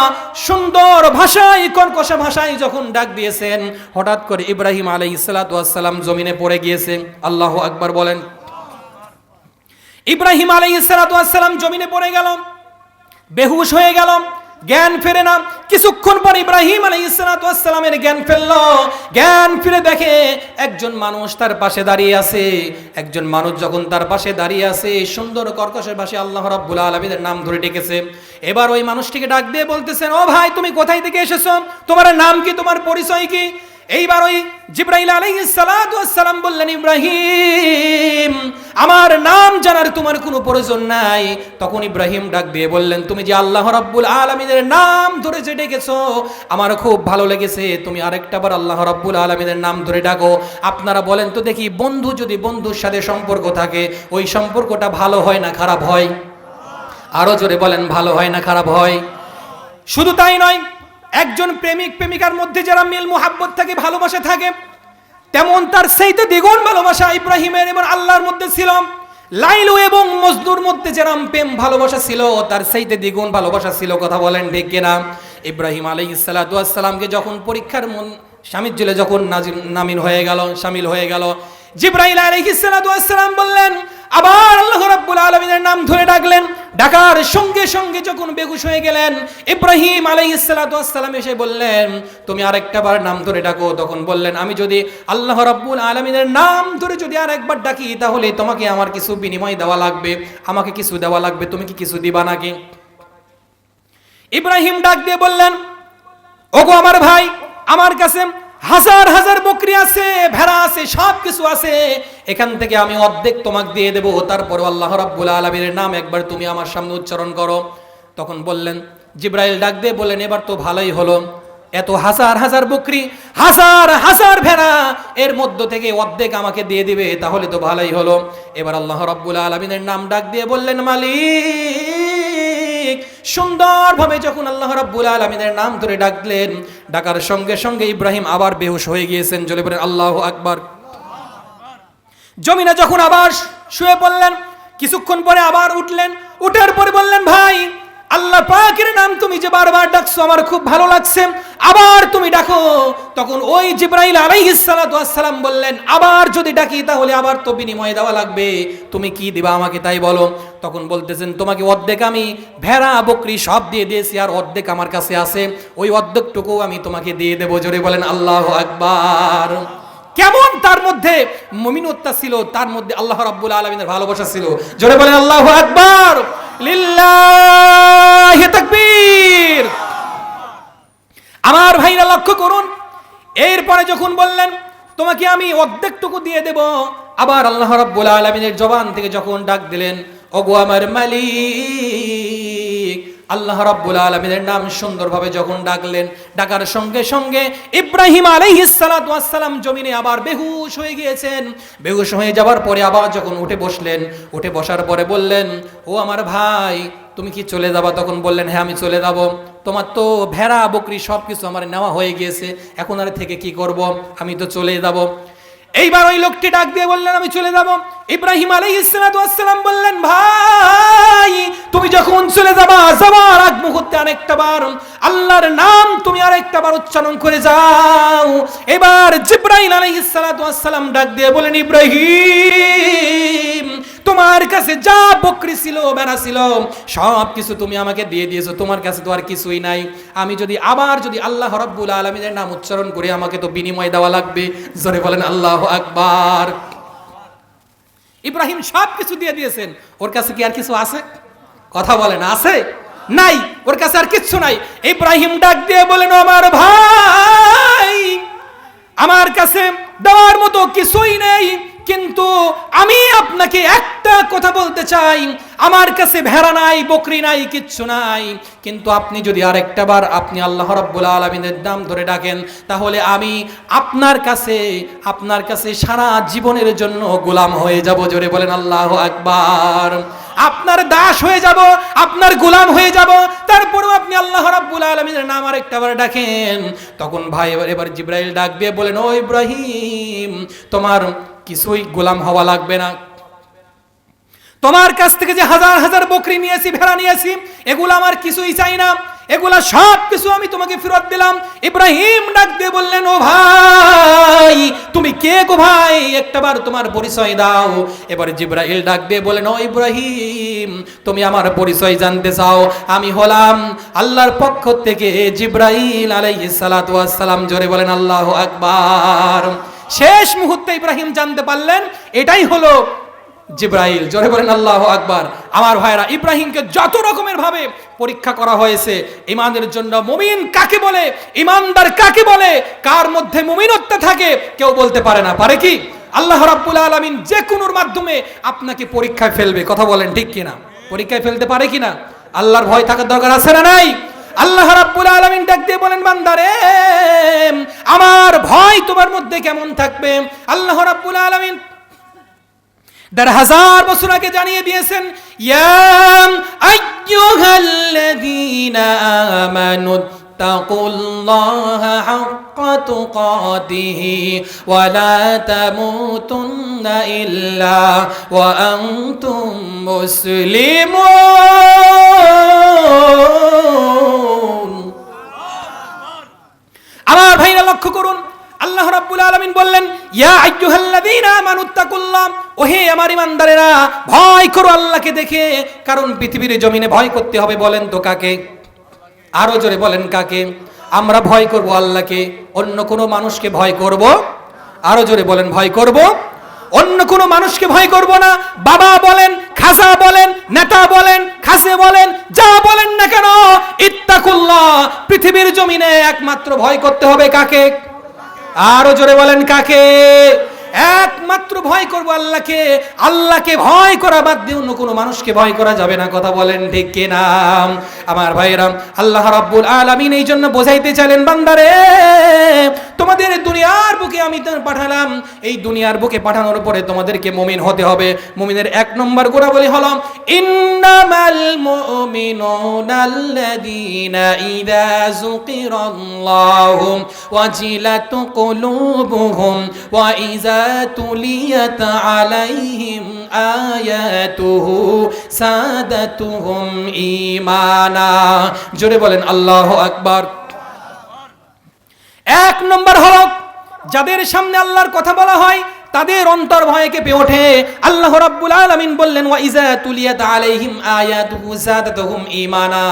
সুন্দর ভাষায়, কর্কশ ভাষায় যখন ডাক দিয়েছেন, হঠাৎ করে ইব্রাহিম আলাইহিস সালাতু ওয়াস সালাম জমিনে পড়ে গিয়েছে। আল্লাহু আকবার বলেন। ইব্রাহিম আলাইহিস সালাতু ওয়াস সালাম জমিনে পড়ে গেল, বেহুশ হয়ে গেল, জ্ঞান ফেরে না। কিছুক্ষণ পর ইব্রাহিম আলাইহিস সালাতু ওয়াস সালামের জ্ঞান ফেরল। জ্ঞান ফিরে দেখে একজন মানুষ তার পাশে দাঁড়িয়ে আছে। একজন মানুষ যখন তার পাশে দাঁড়িয়ে আছে, সুন্দর কর্কশের ভাষায় আল্লাহ রাব্বুল আলামিনের নাম ধরে ডেকেছে। এবার ওই মানুষটিকে ডাক দিয়ে বলতেছেন, ও ভাই, তুমি কোথায় থেকে এসেছো, তোমার নাম কি, তোমার পরিচয় কি? এইবার ওই জিবরাইল আলাইহিস সালাতু ওয়াস সালাম বললেন, ইব্রাহিম, আমার নাম জানার তোমার কোনো প্রয়োজন নাই। তখন ইব্রাহিম ডাক দিয়ে বললেন, তুমি যে আল্লাহ রাব্বুল আলামিনের নাম ধরে যে ডেকেছো, আমার খুব ভালো লেগেছে, তুমি আরেকটাবার আল্লাহ রাব্বুল আলামিনের নাম ধরে ডাকো। আপনারা বলেন তো দেখি, বন্ধু যদি বন্ধুর সাথে সম্পর্ক থাকে, ওই সম্পর্কটা ভালো হয় না খারাপ হয়? আরো জোরে বলেন, ভালো হয় না খারাপ হয়? শুধু তাই নয়, একজন প্রেমিক প্রেমিকার মধ্যে যারা মিল মুহাব্বত থাকে, ভালোবাসা থাকে, তেমন তার সেইতে দ্বিগুণ ভালোবাসা ইব্রাহিমের এবং আল্লাহর মধ্যে ছিল। লাইলু এবং মজনুর মধ্যে যেরকম প্রেম ভালোবাসা ছিল, তার সেইতে দ্বিগুণ ভালোবাসা ছিল। কথা বলেন ঠিক কিনা? ইব্রাহিম আলাইহিস সালাতু ওয়াস সালামকে যখন পরীক্ষার সামিল যখন শামিল হয়ে গেল, জিবরাইল আলাইহিস সালাতু ওয়াস সালাম বললেন, আবার আল্লাহ রাব্বুল আলামিনের নাম ধরে ডাকলেন। ডাকার সঙ্গে সঙ্গে যখন বেহুশ হয়ে গেলেন, ইব্রাহিম আলাইহিস সালাতু ওয়াস সালাম এসে বললেন, তুমি আরেকটাবার নাম ধরে ডাকো। তখন বললেন, আমি যদি আল্লাহ রাব্বুল আলামিনের নাম ধরে যদি আরেকবার ডাকি, তাহলে তোমাকে আমার কিছু বিনিময় দেওয়া লাগবে, আমাকে কিছু দেওয়া লাগবে, তুমি কি কিছু দিবা নাকি? ইব্রাহিম ডাক দিয়ে বললেন, ওগো আমার ভাই, আমার কাছে হাজার হাজার বকরি আছে, ভেড়া আছে, সব কিছু আছে, এখান থেকে আমি অর্ধেক তোমাকে দিয়ে দেবো, তারপরে আল্লাহ রাব্বুল আলামিনের নাম একবার তুমি আমার সামনে উচ্চারণ করো। তখন বললেন, জিবরাইল ডাক দিয়ে বললেন, এবার তো ভালোই হলো, এত হাজার হাজার বকরি, হাজার হাজার ভেড়া, এর মধ্য থেকে অর্ধেক আমাকে দিয়ে দিবে, তাহলে তো ভালোই হলো। এবার আল্লাহ রাব্বুল আলামিনের নাম ডাক দিয়ে বললেন, মালিক। সুন্দরভাবে যখন আল্লাহ রাব্বুল আলামিনের নাম ধরে ডাকলেন, ডাকার সঙ্গে সঙ্গে ইব্রাহিম আবার বেহুশ হয়ে গিয়েছেন। জোরে বলেন আল্লাহু আকবার। জমিনে যখন আবার শুয়ে পড়লেন, কিছুক্ষণ পরে আবার উঠলেন। উঠার পরে বললেন, ভাই, আল্লাহ পাকের নাম তুমি যে বারবার ডাকছো আমার খুব ভালো লাগছে, আবার তুমি ডাকো। তখন ওই জিবরাইল আলাইহিস সালাতু ওয়াস সালাম বললেন, আবার যদি ডাকি তাহলে আবার তো বিনিময় দেওয়া লাগবে, তুমি কি দিবা আমাকে তাই বলো। তখন বলতেছেন, তোমাকে অর্ধেক আমি ভেড়া বকরি সব দিয়ে দিয়েছি, আর অর্ধেক আমার কাছে আছে, ওই অর্ধেকটুকু আমি তোমাকে দিয়ে দেবো। জোরে বলেন আল্লাহু আকবার। কেমন তার মধ্যে মুমিনত্ব ছিল, তার মধ্যে আল্লাহ রাব্বুল আলামিনের ভালোবাসা ছিল। জোরে বলেন আল্লাহু আকবার, লিল্লাহি তাকবীর। আমার ভাইরা লক্ষ্য করুন, এরপরে যখন বললেন তোমাকে আমি অর্ধেকটুকু দিয়ে দেব, আবার আল্লাহ রাব্বুল আলামিনের জবান থেকে যখন ডাক দিলেন, ওগো আমার মালিক, আল্লাহ রাব্বুল আলামিনের নাম সুন্দরভাবে যখন ডাকলেন, ডাকার সঙ্গে সঙ্গে ইব্রাহিম আলাইহিস সালাতু ওয়াস সালাম জমিনে আবার বেহুশ হয়ে গিয়েছেন। বেহুশ হয়ে যাওয়ার পরে আবার যখন উঠে বসলেন, উঠে বসার পরে বললেন, ও আমার ভাই, তুমি কি চলে যাবা? তখন বললেন, হ্যাঁ আমি চলে যাব। তোমার তো ভেড়া বকরি সবকিছু আমার নেওয়া হয়ে গিয়েছে, এখন আর থেকে কি করব, আমি তো চলে যাব। এইবার ওই লোকটি ডাক দিয়ে বললেন, আমি চলে যাব। ইব্রাহিম আলাইহিস সালাতু ওয়াস সালাম বললেন, ভাই তুমি যখন চলে যাবা, যাবার আগ মুহূর্তে আরেকটা বার আল্লাহর নাম তুমি আরেকটা বার উচ্চারণ করে যাও। এবার জিবরাইল আলাইহিস সালাতু ওয়াস সালাম ডাক দিয়ে বলেন, ইব্রাহিম তোমার কাছে যা বকরি ছিল, ভেড়া ছিল, সব কিছু তুমি আমাকে দিয়ে দিয়েছো, তোমার কাছে তো আর কিছুই নাই। আমি যদি আবার আল্লাহ রাব্বুল আলামিনের নাম উচ্চারণ করে, আমাকে তো বিনিময় দেওয়া লাগবে। জোরে বলেন আল্লাহু আকবার। ইব্রাহিম সব কিছু দিয়ে দিয়েছেন, ওর কাছে কি আর কিছু আছে? কথা বলেন, আছে? নাই, ওর কাছে আর কিচ্ছু নাই। ইব্রাহিম ডাক দিয়ে বলেন, আমার ভাই, আমার কাছে দেওয়ার মতো কিছুই নেই, কিন্তু আমি আপনাকে একটা কথা বলতে চাই, আমার কাছে ভেড়া নাই, বকরি নাই, কিচ্ছু নাই, কিন্তু আপনি যদি আরেকটা বার আপনি আল্লাহ রাব্বুল আলামিনের নাম ধরে ডাকেন, তাহলে আমি আপনার কাছে সারা জীবনের জন্য গোলাম হয়ে যাব। জোরে বলেন আল্লাহু আকবার। আপনার দাস হয়ে যাব, আপনার গোলাম হয়ে যাব, তারপরেও আপনি আল্লাহ রাব্বুল আলামিনের নাম আরেকটা বার ডাকেন। তখন ভাই এবার জিবরাইল ডাক দিয়ে বলেন, ও ইব্রাহিম, তোমার কিছুই গোলাম হওয়া লাগবে না। তোমার কাছ থেকে যে হাজার হাজার বকরি নিয়েছি, ভেড়া নিয়েছি, এগুলো আমার কিছুই চাই না, এগুলা সব কিছু আমি তোমাকে ফেরত দিলাম। ইব্রাহিম ডাক দিয়ে বললেন, ও ভাই তুমি কে গো ভাই, একটাবার তোমার পরিচয় দাও। এবারে জিবরাইল ডাক দিয়ে বলেন, ও ইব্রাহিম তুমি আমার পরিচয় জানতে চাও? আমি হলাম আল্লাহর পক্ষ থেকে জিবরাইল আলাইহিস সালাতু ওয়াস সালাম। জোরে বলেন আল্লাহু আকবার। শেষ মুহূর্তে ইব্রাহিম জানতে পারলেন এটাই হলো জিবরাইল। জোরে বলেন আল্লাহু আকবার। আমার ভাইরা, ইব্রাহিমকে যত রকমের ভাবে পরীক্ষা করা হয়েছে ঈমানের জন্য, মুমিন কাকে বলে, ঈমানদার কাকে বলে, কার মধ্যে মুমিনত্ব থাকে কেউ বলতে পারে না। পারে কি? আল্লাহ রাব্বুল আলামিন যে কোনোর মাধ্যমে আপনাকে পরীক্ষায় ফেলবে। কথা বলেন ঠিক কিনা? পরীক্ষায় ফেলতে পারে কিনা? আল্লাহর ভয় থাকার দরকার আছে না নাই? আল্লাহ রাব্বুল আলামিন ডাক দিয়ে বলেন, বান্দারে আমার ভয় তোমার মধ্যে কেমন থাকবে? আল্লাহ রাব্বুল আলামিন ১,৫০০ বছর আগে জানিয়ে দিয়েছেন, ইয়া আইয়ুহাল্লাযীনা আমানু তাকুল্লাহা হাক্কা তুকাতিহি ওয়া লা তামুতুন্না ইল্লা ওয়া আনতুম মুসলিমুন। আমার ভাইরা লক্ষ্য করুন, আল্লাহ রাব্বুল আলামিন বললেন, ইয়া আইয়ুহাল্লাযীনা আমানুত্তাকুল্লাহ, ওহে আমার ঈমানদারেরা ভয় করো আল্লাহকে দেখে। কারণ পৃথিবীর জমিনে ভয় করতে হবে, বলেন তো কাকে? আরো জোরে বলেন কাকে? আমরা ভয় করব আল্লাহকে, অন্য কোনো মানুষকে ভয় করব? আরো জোরে বলেন, ভয় করব অন্য কোনো মানুষকে ভয় করব না। বাবা বলেন, খাসা বলেন, নেতা বলেন, খাসে বলেন, যা বলেন না কেন, ইত্তাকুল্লাহ, পৃথিবীর জমিনে একমাত্র ভয় করতে হবে কাকে? আরো জোরে বলেন কাকে? একমাত্র ভয় করব আল্লাহকে। আল্লাহকে ভয় করা বাদ দিয়ে অন্য কোনো মানুষকে ভয় করা যাবে না। কথা বলেন ঠিক কিনা? আমার ভাইরা, আল্লাহ রাব্বুল আলামিন এই জন্য বোঝাইতে চাইলেন, বান্দারে তোমাদের দুনিয়ার বুকে আমি পাঠালাম, এই দুনিয়ার বুকে পাঠানোর পরে তোমাদেরকে মুমিন হতে হবে। মুমিনের 1 নম্বর গুণাবলী হলো ইন্নামাল মুমিনুনা আল্লাযীনা ইযা যুকিরাল্লাহু ওয়াজিলাত কুলুবুহুম ওয়া ইযা তুলিয়াত আলাইহিম আয়াতুহু সাদাতুহুম ঈমানা। জোরে বলেন আল্লাহু আকবার। 1 নম্বর হলো যাদের সামনে আল্লাহর কথা বলা হয় তাদের অন্তর ভয়ে কেঁপে ওঠে। আল্লাহ রাব্বুল আলামিন বললেন ওয়া ইযা তুলিয়াত আলাইহিম আয়াতুহু যাদাতুহুম ঈমানা।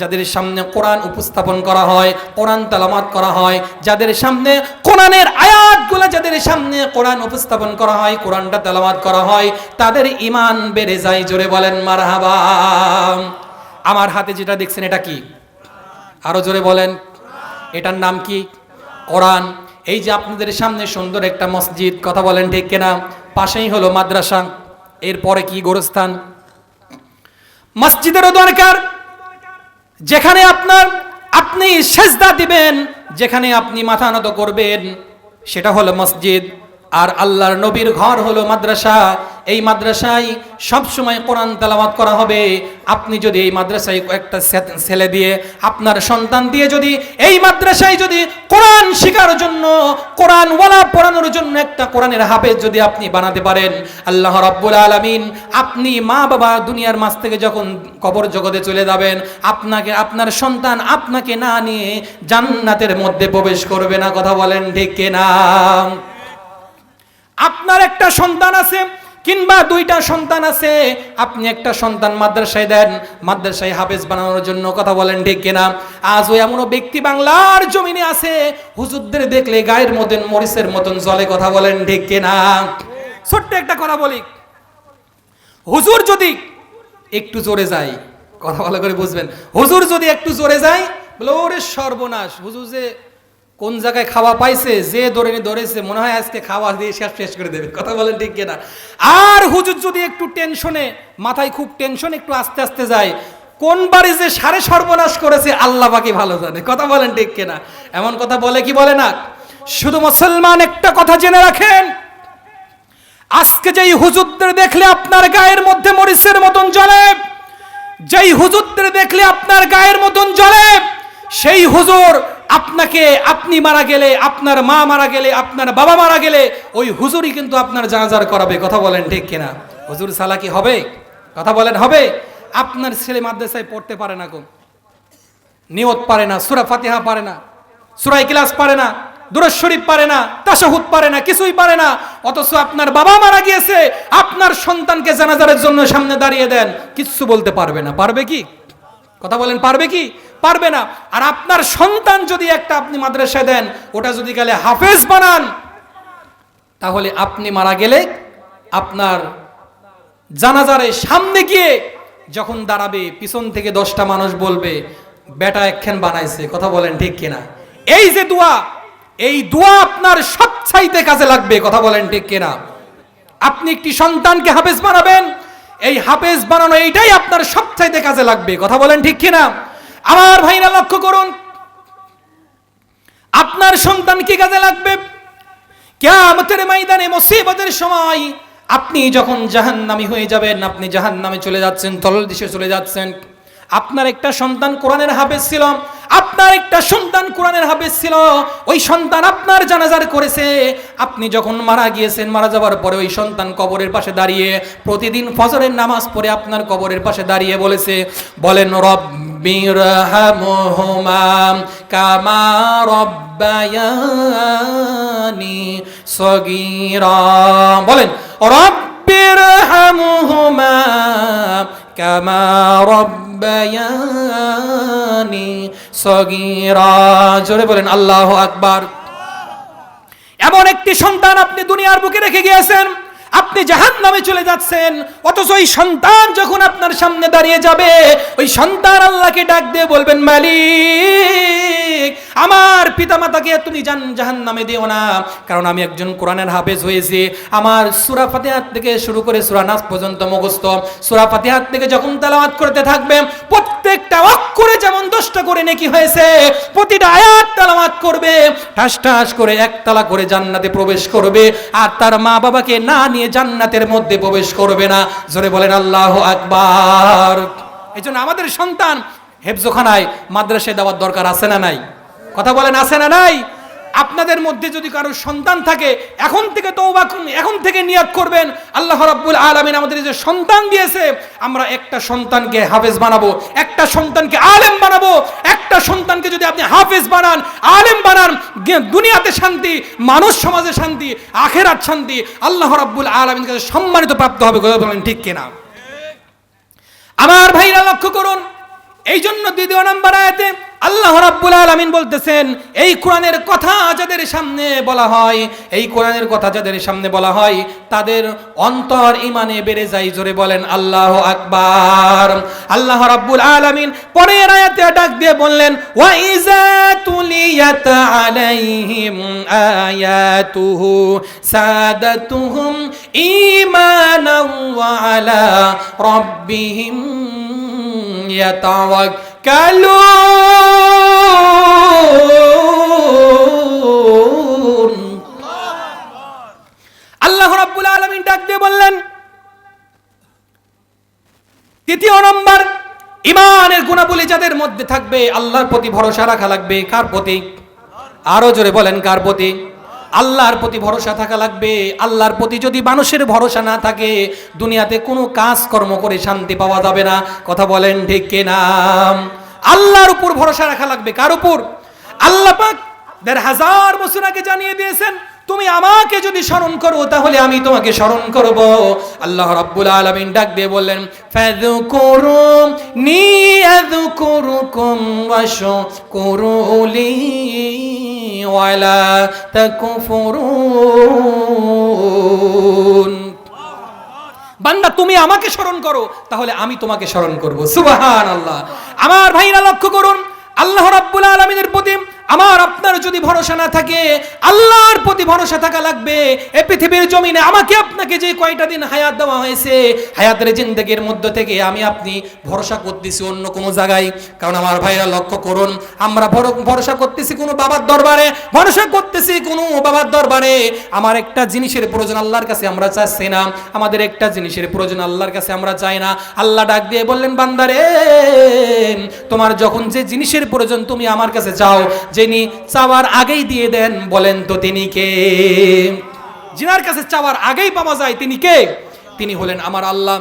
যাদের সামনে কোরআন উপস্থাপন করা হয়, কোরআন তেলাওয়াত করা হয়, যাদের সামনে কোরআনের আয়াতগুলো, যাদের সামনে কোরআন উপস্থাপন করা হয়, কোরআনটা তেলাওয়াত করা হয়, তাদের ঈমান বেড়ে যায়। জোরে বলেন মারহাবা। আমার হাতে যেটা দেখছেন এটা কি? আরো জোরে বলেন। এটার নাম কি? কোরআন। এই যে আপনাদের সামনে সুন্দর একটা মসজিদ, কথা বলেন ঠিক কিনা? পাশেই হলো মাদ্রাসা, এরপরে কি গোরস্থান? মসজিদেরও দরকার। যেখানে আপনি সেজদা দিবেন, যেখানে আপনি মাথা নত করবেন, সেটা হলো মসজিদ। আর আল্লাহর নবীর ঘর হলো মাদ্রাসা। এই মাদ্রাসায় সবসময় কোরআন তেলাওয়াত করা হবে। আপনি যদি এই মাদ্রাসায় একটা ছেলে দিয়ে, আপনার সন্তান দিয়ে যদি এই মাদ্রাসায় যদি কোরআন শেখার জন্য, কোরআন ওয়ালা পড়ানোর জন্য একটা কোরআনের হাফেজ যদি আপনি বানাতে পারেন, আল্লাহ রাব্বুল আলামিন, আপনি মা বাবা দুনিয়ার মাঝ থেকে যখন কবর জগতে চলে যাবেন, আপনার সন্তান আপনাকে না নিয়ে জান্নাতের মধ্যে প্রবেশ করবে না। কথা বলেন ঠিক কিনা? আপনার একটা সন্তান আছে কিংবা 2টা সন্তান আছে, আপনি একটা সন্তান মাদ্রাসায় দেন, মাদ্রাসায় হাফেজ বানানোর জন্য। কথা বলেন ঠিক কিনা? আজও এমনও ব্যক্তি বাংলার জমিনে আছে, হুজুরদের দেখলে গায়ের মতন মরিচের মতন জ্বলে। কথা বলেন ঠিক কিনা? ছোট্ট একটা কথা বলি, হুজুর যদি একটু জোরে যায়, কথা ভালো করে বুঝবেন, হুজুর যদি একটু জোরে যায়, বলে ওরে সর্বনাশ, হুজুর যে কোন জায়গায় খাওয়া পাইছে, যে ধরেছে, মনে হয় আজকে খাওয়া দিয়ে শেষ করে দেবে। কথা বলেন ঠিক কিনা? আর হুজুর যদি একটু টেনশনে, মাথায় খুব টেনশন, একটু আস্তে আস্তে যায়, কোন বাড়ি যে সারে সর্বনাশ করেছে আল্লাহ পাকই ভালো জানে। কথা বলেন ঠিক কিনা? এমন কথা বলে কি বলে না? শুধু মুসলমান একটা কথা জেনে রাখেন, আজকে যেই হুজুরদের দেখলে আপনার গায়ের মধ্যে মরিচের মতন জ্বলে, যেই হুজুরদের দেখলে আপনার গায়ের মতন জ্বলে, সেই হুজুর আপনাকে, আপনি মারা গেলে, আপনার মা মারা গেলে, আপনার বাবা মারা গেলে, ওই হুজুরই কিন্তু আপনার জানাজার করাবে। কথা বলেন ঠিক কিনা? হুজুর সালা কি হবে? কথা বলেন হবে? আপনার ছেলে মাদ্রাসায় পড়তে পারে না, নিয়ত পারে না, সূরা ফাতিহা পারে না, সূরা ইখলাস পারে না, দুরূদ শরীফ পারে না, তাশাহুদ পারে না, কিছুই পারে না, অথচ আপনার বাবা মারা গিয়েছে, আপনার সন্তানকে জানাজারের জন্য সামনে দাঁড়িয়ে দেন, কিচ্ছু বলতে পারবে না। পারবে কি? কথা বলেন, পারবে কি? পারবে না। আর আপনার সন্তান যদি একটা আপনি মাদ্রাসায় দেন, ওটা যদি গেলে হাফেজ বানান, তাহলে আপনি মারা গেলে আপনার জানাজারে সামনে গিয়ে যখন দাঁড়াবে, পিছন থেকে 10টা মানুষ বলবে বেটা একখান বানাইছে। কথা বলেন ঠিক কিনা? এই যে দোয়া, এই দোয়া আপনার সবচাইতে কাজে লাগবে। কথা বলেন ঠিক কিনা? আপনি একটি সন্তানকে হাফেজ বানাবেন, এই হাফেজ বানানো এইটাই আপনার সবচাইতে কাজে লাগবে। কথা বলেন ঠিক কিনা? আমার ভাইরা লক্ষ্য করুন, আপনার সন্তান কি কাজে লাগবে? কিয়ামতের ময়দানে মুসিবতের সময় আপনি যখন জাহান্নামী হয়ে যাবেন, আপনি জাহান্নামে চলে যাচ্ছেন, তলদেশে চলে যাচ্ছেন, আপনার একটা সন্তান কোরআনের হাফেজ ছিল, আপনার একটা সন্তান কোরআনের হাফেজ ছিল, ওই সন্তান আপনার জানাজার করেছে। আপনি যখন মারা গিয়েছেন, মারা যাওয়ার পরে ওই সন্তান কবরের পাশে দাঁড়িয়ে প্রতিদিন ফজরের নামাজ পড়ে আপনার কবরের পাশে দাঁড়িয়ে বলেন রব্বিরহামহুমা কামা রব্বায়ানি সগীরা। বলেন রব্বিরহামহুমা কামা রব্বায়ানি সগীরা। জোরে বলেন আল্লাহু আকবার। এমন একটি সন্তান আপনি দুনিয়ার বুকে রেখে গিয়েছেন, আপনি জাহান্নামে চলে যাচ্ছেন, অথচ ওই সন্তান যখন আপনার সামনে দাঁড়িয়ে যাবে, ওই সন্তান আল্লাহকে ডাক দিয়ে বলবেন মালিক মালিক আমার পিতামাতাকে তুমি জাহান্নামে দিও না, কারণ আমি একজন কোরআনের হাফেজ হয়েছি। আমার সূরা ফাতিহা থেকে শুরু করে সূরা নাস পর্যন্ত মুখস্থ। সূরা ফাতিহা থেকে যখন তেলাওয়াত করতে থাকবে প্রত্যেকটা অক্ষরে যেমন 10টা করে নেকি হয়েছে, প্রতিটা আয়াত তেলাওয়াত করবে, ঠাস ঠাস করে একতলা করে জান্নাতে প্রবেশ করবে, আর তার মা বাবাকে না নিয়ে জান্নাতের মধ্যে প্রবেশ করবে না। জোরে বলেন আল্লাহু আকবার। এজন্য আমাদের সন্তান হেফজখানায় মাদ্রাসায় দেওয়ার দরকার আছে না নাই? কথা বলেন আছে না নাই? আপনাদের মধ্যে যদি কারো সন্তান থাকে এখন থেকে তওবা করুন, এখন থেকে নিয়ত করবেন আল্লাহ রাব্বুল আলামিন আমাদের যে সন্তান দিয়েছে, আমরা একটা সন্তানকে হাফেজ বানাবো, একটা সন্তানকে আলেম বানাবো। একটা সন্তানকে যদি আপনি হাফেজ বানান, আলেম বানান, দুনিয়াতে শান্তি, মানুষ সমাজে শান্তি, আখিরাত শান্তি, আল্লাহ রাব্বুল আলামিনের কাছে সম্মানিত প্রাপ্ত হবে। কথা বলেন ঠিক কিনা? আমার ভাইরা লক্ষ্য করুন, এই জন্য 2 নম্বর আয়াতে আল্লাহ রাব্বুল আলামিন বলতেছেন, এই কোরআনের কথা যাদের সামনে বলা হয়, এই কোরআনের কথা যাদের সামনে বলা হয় তাদের অন্তর ঈমানে বেড়ে যায়। জোরে বলেন আল্লাহু আকবার। আল্লাহ রাব্বুল আলামিন পরের আয়াতে ডাক দিয়ে বললেন, ওয়া ইযা তুলিয়াত আলাইহিম আয়াতুহু সাদাতুহুম ঈমানাও ওয়া আলা রাব্বিহিম ইয়াতাওয়াক্কালুন। আল্লাহ রাব্বুল আলামিন ডাক দিয়ে বললেন, 3 নম্বর ঈমানের গুণাবলী যাদের মধ্যে থাকবে, আল্লাহর প্রতি ভরসা রাখা লাগবে। কার প্রতি? আরো জোরে বলেন কার প্রতি? আল্লাহর প্রতি ভরসা থাকা লাগবে। আল্লাহর প্রতি যদি মানুষের ভরসা না থাকে, দুনিয়াতে কোনো কাজ কর্ম করে শান্তি পাওয়া যাবে না। কথা বলেন ঠিক কিনা? আল্লাহর উপর ভরসা রাখা লাগবে। কার উপর? আল্লাহ পাক 1000 বছর আগে জানিয়ে দিয়েছেন, তুমি আমাকে যদি স্মরণ করো তাহলে আমি তোমাকে স্মরণ করব। আল্লাহ রাব্বুল আলামিন ডাক দিয়ে বললেন, ফাযকুরুনি আযকুরুকুম ওয়াশকুরুলি ওয়ালা তাকফুরুন। বান্দা তুমি আমাকে স্মরণ করো তাহলে আমি তোমাকে স্মরণ করব। সুবহানাল্লাহ। আমার ভাইরা লক্ষ্য করুন, আল্লাহ রাব্বুল আলামিনের প্রতি আমার আপনার যদি ভরসা না থাকে, আল্লাহর প্রতি ভরসা থাকা লাগবে। এই পৃথিবীর জমিনে আমাকে আপনাকে যে কয়টা দিন হায়াত দেওয়া হয়েছে, হায়াতের জিন্দেগির মধ্যে থেকে আমি আপনি ভরসা করতেছি অন্য কোনো জায়গায়। কারণ আমার ভাইরা লক্ষ্য করুন, আমরা ভরসা করতেছি কোনো বাবার দরবারে, ভরসা করতেছি কোনো বাবার দরবারে। আমার একটা জিনিসের প্রয়োজন আল্লাহর কাছে আমরা চাচ্ছি না, আমাদের একটা জিনিসের প্রয়োজন আল্লাহর কাছে আমরা চাই না। আল্লাহ ডাক দিয়ে বললেন, বান্দারে তোমার যখন যে জিনিসের প্রয়োজন তুমি আমার কাছে চাও, যিনি চাওয়ার আগেই দিয়ে দেন, বলেন তো তিনি কে? যিনার কাছে চাওয়ার আগেই পাওয়া যায় তিনি কে? তিনি হলেন আমার আল্লাহ।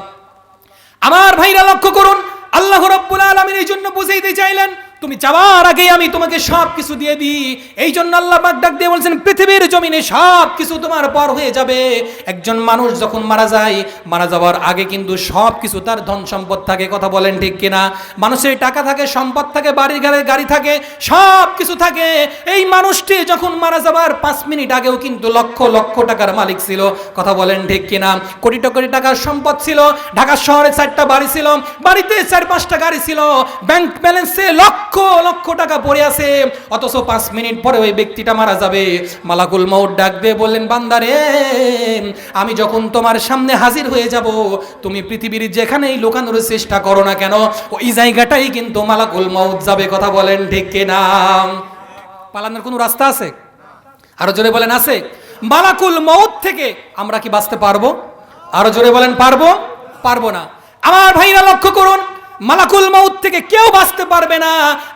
আমার ভাইরা লক্ষ্য করুন, আল্লাহ রাব্বুল আলামিন এই জন্য বুঝাইতে চাইলেন, তুমি চাওয়ার আগেই আমি তোমাকে সব কিছু দিয়ে দিই। এই জন্য আল্লাহ পাক ডাক দিয়ে বলছেন, পৃথিবীর জমিনে সব কিছু তোমার পর হয়ে যাবে। একজন মানুষ যখন মারা যায়, মারা যাওয়ার আগে কিন্তু সব কিছু তার ধন সম্পদ থাকে। কথা বলেন ঠিক কিনা? মানুষের টাকা থাকে, সম্পদ থাকে, বাড়ি গাড়ি থাকে, সব কিছু থাকে। এই মানুষটি যখন মারা যাবার 5 মিনিট আগেও কিন্তু লক্ষ লক্ষ টাকার মালিক ছিল। কথা বলেন ঠিক কিনা? কোটি কোটি টাকার সম্পদ ছিল, ঢাকা শহরে 4টা বাড়ি ছিল, বাড়িতে 4-5টা গাড়ি ছিল, ব্যাংক ব্যালেন্সে লক্ষ লক্ষ টাকা পড়ে আছে। অথচ 5 মিনিট পরে ওই ব্যক্তিটা মারা যাবে। মালাকুল মউত ডাক দিয়ে বললেন, বান্দারে আমি যখন তোমার সামনে হাজির হয়ে যাব, তুমি পৃথিবীর যেখানেই লুকানোর চেষ্টা করো না কেন, ওই জায়গাটাই কিন্তু মালাকুল মউত যাবে। কথা বলেন ঠিক কিনা? পালানোর কোনো রাস্তা আছে? আরো জোরে বলেন আছে? মালাকুল মউত থেকে আমরা কি বাঁচতে পারবো? আরো জোরে বলেন পারবো? পারবো না। আমার ভাইরা লক্ষ্য করুন, মালাকুল মউত থেকে কেউ বাঁচতে পারবে না।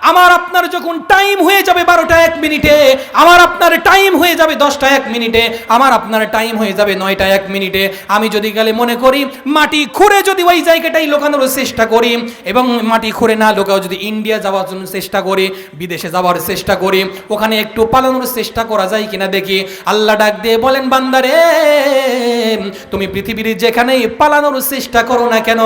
আমার আপনার যখন টাইম হয়ে যাবে 12টা 1 মিনিটে, আমার আপনার টাইম হয়ে যাবে 10টা 1 মিনিটে, আমার আপনার টাইম হয়ে যাবে 9টা 1 মিনিটে, আমি যদি গেলে মনে করি মাটি খুঁড়ে যদি ওই জায়গাটাই লোকানোর চেষ্টা করি, এবং মাটি খুঁড়ে না লোকাও যদি ইন্ডিয়া যাওয়ার জন্য চেষ্টা করি, বিদেশে যাওয়ার চেষ্টা করি, ওখানে একটু পালানোর চেষ্টা করা যায় কিনা দেখি। আল্লাহ ডাক দিয়ে বলেন, বান্দারে তুমি পৃথিবীর যেখানেই পালানোর চেষ্টা করো না কেন,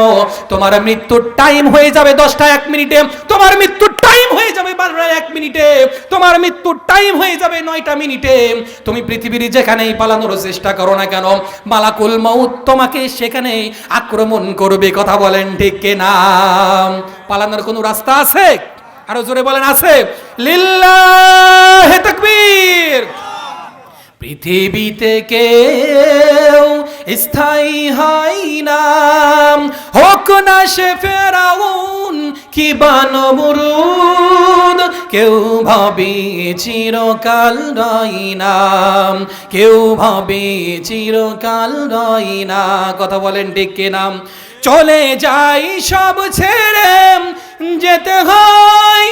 তোমার মৃত্যুর টাইম হয়ে যাবে 10টা 1 মিনিটে, তোমার মৃত্যুর টাইম হয়ে যাবে 12টা 1 মিনিটে, তোমার মৃত্যুর টাইম হয়ে যাবে 9টা মিনিটে। তুমি পৃথিবীর যেখানেই পালানোর চেষ্টা করো না কেন, মালাকুল মউত তোমাকে সেখানেই আক্রমণ করবে। কথা বলেন ঠিক কিনা? পালানোর কোনো রাস্তা আছে? আরো জোরে বলেন আছে? লিল্লাহে তাকবীর। পৃথিবীতে কেউ স্থায়ী হয় না, হোক না সে ফেরাউন কি বা নমরুদ, কেউ ভাবে চিরকাল রয় না, কেউ ভাবে চিরকাল রয় না। কথা বলেন ঠিক কিনা? চলে যাই সব ছেড়ে, যেতে হয়,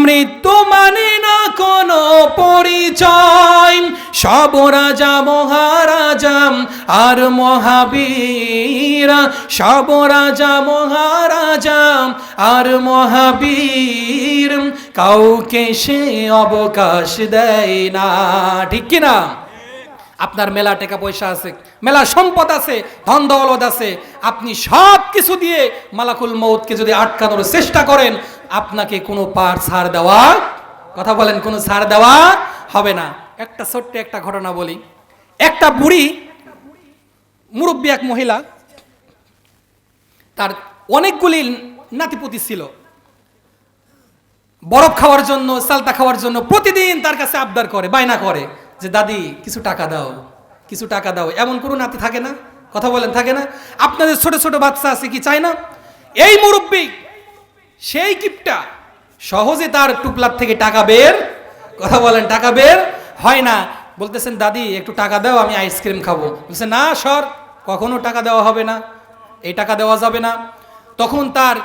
মৃত্যু মানে না কোনো পরিচয়। সব রাজা মহারাজা আর মহাবীর, সব রাজা মহারাজা আর মহাবীর, কাউকে সে অবকাশ দেয় না। ঠিক কিনা? আপনার মেলা টাকা পয়সা আছে, মেলা সম্পদ আছে, ধন দৌলত আছে, আপনি সব কিছু দিয়ে মালাকুল মউতকে যদি আটকানোর চেষ্টা করেন, আপনাকে কোনো পার ছাড় দেওয়া, কথা বলেন, কোনো ছাড় দেওয়া হবে না। একটা ছোট্ট একটা ঘটনা বলি। একটা বুড়ি মুরব্বী এক মহিলা, তার অনেকগুলি নাতিপুতি ছিল। বরফ খাওয়ার জন্য, সালতা খাওয়ার জন্য প্রতিদিন তার কাছে আবদার করে, বায়না করে যে দাদি কিছু টাকা দাও, কিছু টাকা দাও। এমন কোনো নাতি থাকে না? কথা বলেন, থাকে না? আপনাদের ছোট ছোট বাচ্চা আছে, কি চায় না? এই মুরব্বী সেই কিপটা সহজে তার টুপলার থেকে টাকা বের, কথা বলেন, টাকা বের হয় না। বলতেছেন দাদি একটু টাকা দাও, আমি আইসক্রিম খাবো। বলছে না সর, কখনো টাকা দেওয়া হবে না, এই টাকা দেওয়া যাবে না। তখন তার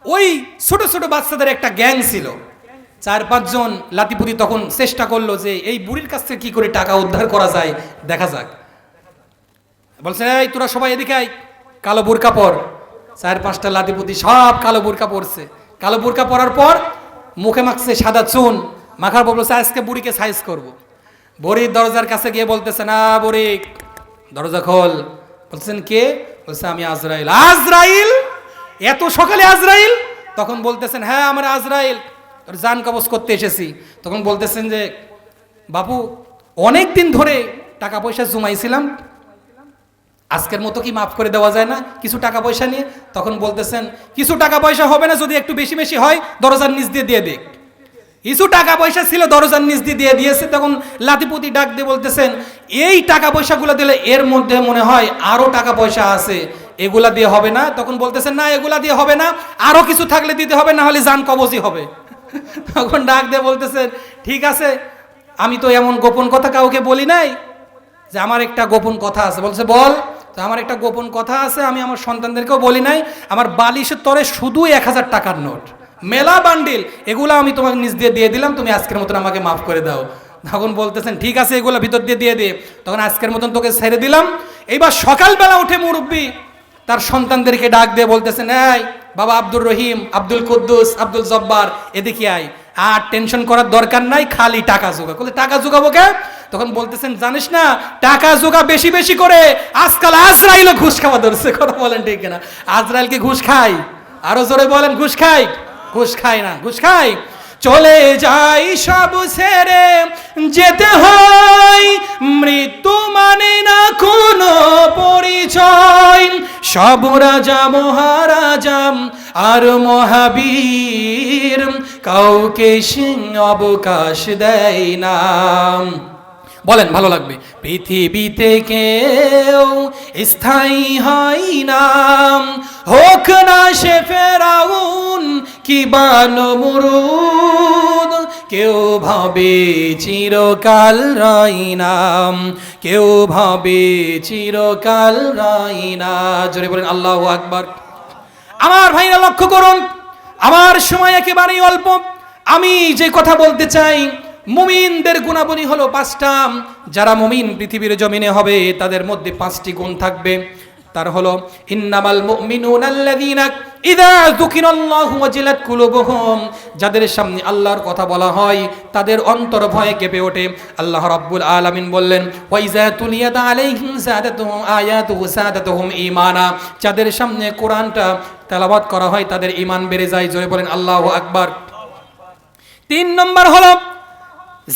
ওই ছোট ছোট বাচ্চাদের একটা গ্যাং ছিল, 4-5 জন লাতিপুতি। তখন চেষ্টা করলো যে এই বুড়ির কাছ থেকে কি করে টাকা উদ্ধার করা যায় দেখা যাক। বলছে এই তোরা সবাই এদিকে আয়, কালো বোরকা পর। 4-5টা লাতিপুতি সব কালো বোরকা পরছে। কালো বোরকা পরার পর মুখে মাখছে সাদা চুন, মাখার পর বলছে আজকে বুড়িকে সাইজ করব। বুড়ির দরজার কাছে গিয়ে বলতেছে না বুড়ি দরজা খোল। বলছেন কে? বলছে আমি আজরাইল। আজরাইল? এত সকালে আজরাইল? তখন বলতেছেন হ্যাঁ আমার আজরাইল, তোর জান কবজ করতে এসেছি। তখন বলতেছেন যে বাবু অনেক দিন ধরে টাকা পয়সা জমাইছিলাম, আজকের মতো কি মাফ করে দেওয়া যায় না কিছু টাকা পয়সা নিয়ে? তখন বলতেছেন কিছু টাকা পয়সা হবে না, যদি একটু বেশি বেশি হয় দরজার নিচ দিয়ে দিয়ে দে। কিছু টাকা পয়সা ছিল দরজার নিচ দিয়ে দিয়ে দিয়েছে। তখন লাতিপুতি ডাক দিয়ে বলতেছেন এই টাকা পয়সাগুলো দিলে এর মধ্যে মনে হয় আরো টাকা পয়সা আছে, এগুলা দিয়ে হবে না। তখন বলতেছেন না এগুলা দিয়ে হবে না, আরো কিছু থাকলে দিতে হবে, না হলে জান কবজই হবে। তখন ডাক দিয়ে বলতেছেন ঠিক আছে, আমি তো এমন গোপন কথা কাউকে বলি নাই, যে আমার একটা গোপন কথা আছে। বলছে বল। তো আমার একটা গোপন কথা আছে, আমি আমার সন্তানদেরকেও বলি নাই, আমার বালিশের তরে শুধু 1000 টাকার নোট, মেলা বান্ডিল, এগুলো আমি তোমাকে নিজ দিয়ে দিয়ে দিলাম, তুমি আজকের মতন আমাকে মাফ করে দাও। তখন বলতেছেন ঠিক আছে এগুলো ভিতর দিয়ে দিয়ে দে। তখন আজকের মতন তোকে ছেড়ে দিলাম। এইবার সকালবেলা উঠে মুরব্বী তার সন্তানদেরকে ডাক দিয়ে বলতেছেন এই বাবা আব্দুর রহিম, আব্দুল কুদ্দুস, আব্দুল জব্বার, এদিকে আয়, আর টেনশন করার দরকার নাই, খালি টাকা জোগা। বলে টাকা জোগাবো কে? তখন বলতেছেন জানিস না টাকা জোগা বেশি বেশি করে, আজকাল আজরাইলও ঘুষ খাওয়া ধরছে। কথা বলেন ঠিক না? আজরাইল কি ঘুষ খায়? আরো জোরে বলেন ঘুষ খায়? ঘুষ খায় না, ঘুষ খায়। চলে যাই সব ছেড়ে, যেতে হয়, মৃত্যু মানে না কোনো পরিচয়। সব রাজা মহারাজা আর মহাবীর, কাউকে সে অবকাশ দেয় না। বলেন ভালো লাগবে। পৃথিবীতে কেউ স্থায়ী হয় না, হোক না সে ফেরাউন কি বা নমরুদ, কেউ ভাবে চিরকাল রয় না, কেউ ভাবে চিরকাল রয় না। জোরে বলেন আল্লাহু আকবার। আমার ভাইরা লক্ষ্য করুন, আমার সময় একেবারেই অল্প। আমি যে কথা বলতে চাই, মুমিনদের গুণাবলী হলো 5টা। যারা মুমিন পৃথিবীর জমিনে হবে তাদের মধ্যে 5টি গুণ থাকবে। তার হলো ইন্নামাল মুমিনুনা আল্লাযীনা ইযা যুকিরাল্লাহু ওয়াজিলাত কুলুবুহুম, যাদের সামনে আল্লাহর কথা বলা হয় তাদের অন্তর ভয়ে কেঁপে ওঠে। আল্লাহ রাব্বুল আলামিন বললেন ওয়া ইযা তুলিয়াত আলাইহিম যাদাতুহুম আয়াতুহু যাদাতুহুম ঈমানা, যাদের সামনে কোরআনটা তেলাওয়াত করা হয় তাদের ঈমান বেড়ে যায়। জোরে বলেন আল্লাহু আকবার। 3 নম্বর হলো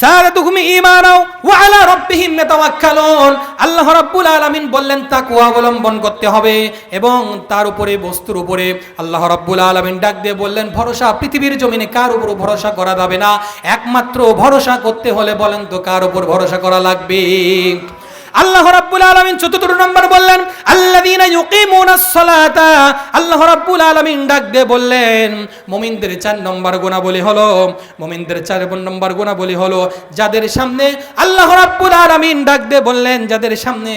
যাদাতুহুম ঈমানাও ওয়া আলা রাব্বিহিম ইয়াতাওয়াক্কালুন। আল্লাহ রাব্বুল আলামিন বললেন তাকওয়া অবলম্বন করতে হবে এবং তার উপরে বস্তুর উপরে আল্লাহ রাব্বুল আলামিন ডাক দিয়ে বললেন ভরসা পৃথিবীর জমিনে কার উপর ভরসা করা যাবে না, একমাত্র ভরসা করতে হলে বলেন তো কার উপর ভরসা করা লাগবে? আল্লাহ রাব্বুল আলামিন ৪৪ নম্বর বললেন আল্লাযীনা ইউকিমুনাস সালাতা। আল্লাহ রাব্বুল আলামিন ডাক দিয়ে বললেন মুমিনদের ৪ নম্বর গুণাবলী হলো, মুমিনদের ৪ নম্বর গুণাবলী হলো যাদের সামনে আল্লাহ রাব্বুল আলামিন ডাক দিয়ে বললেন যাদের সামনে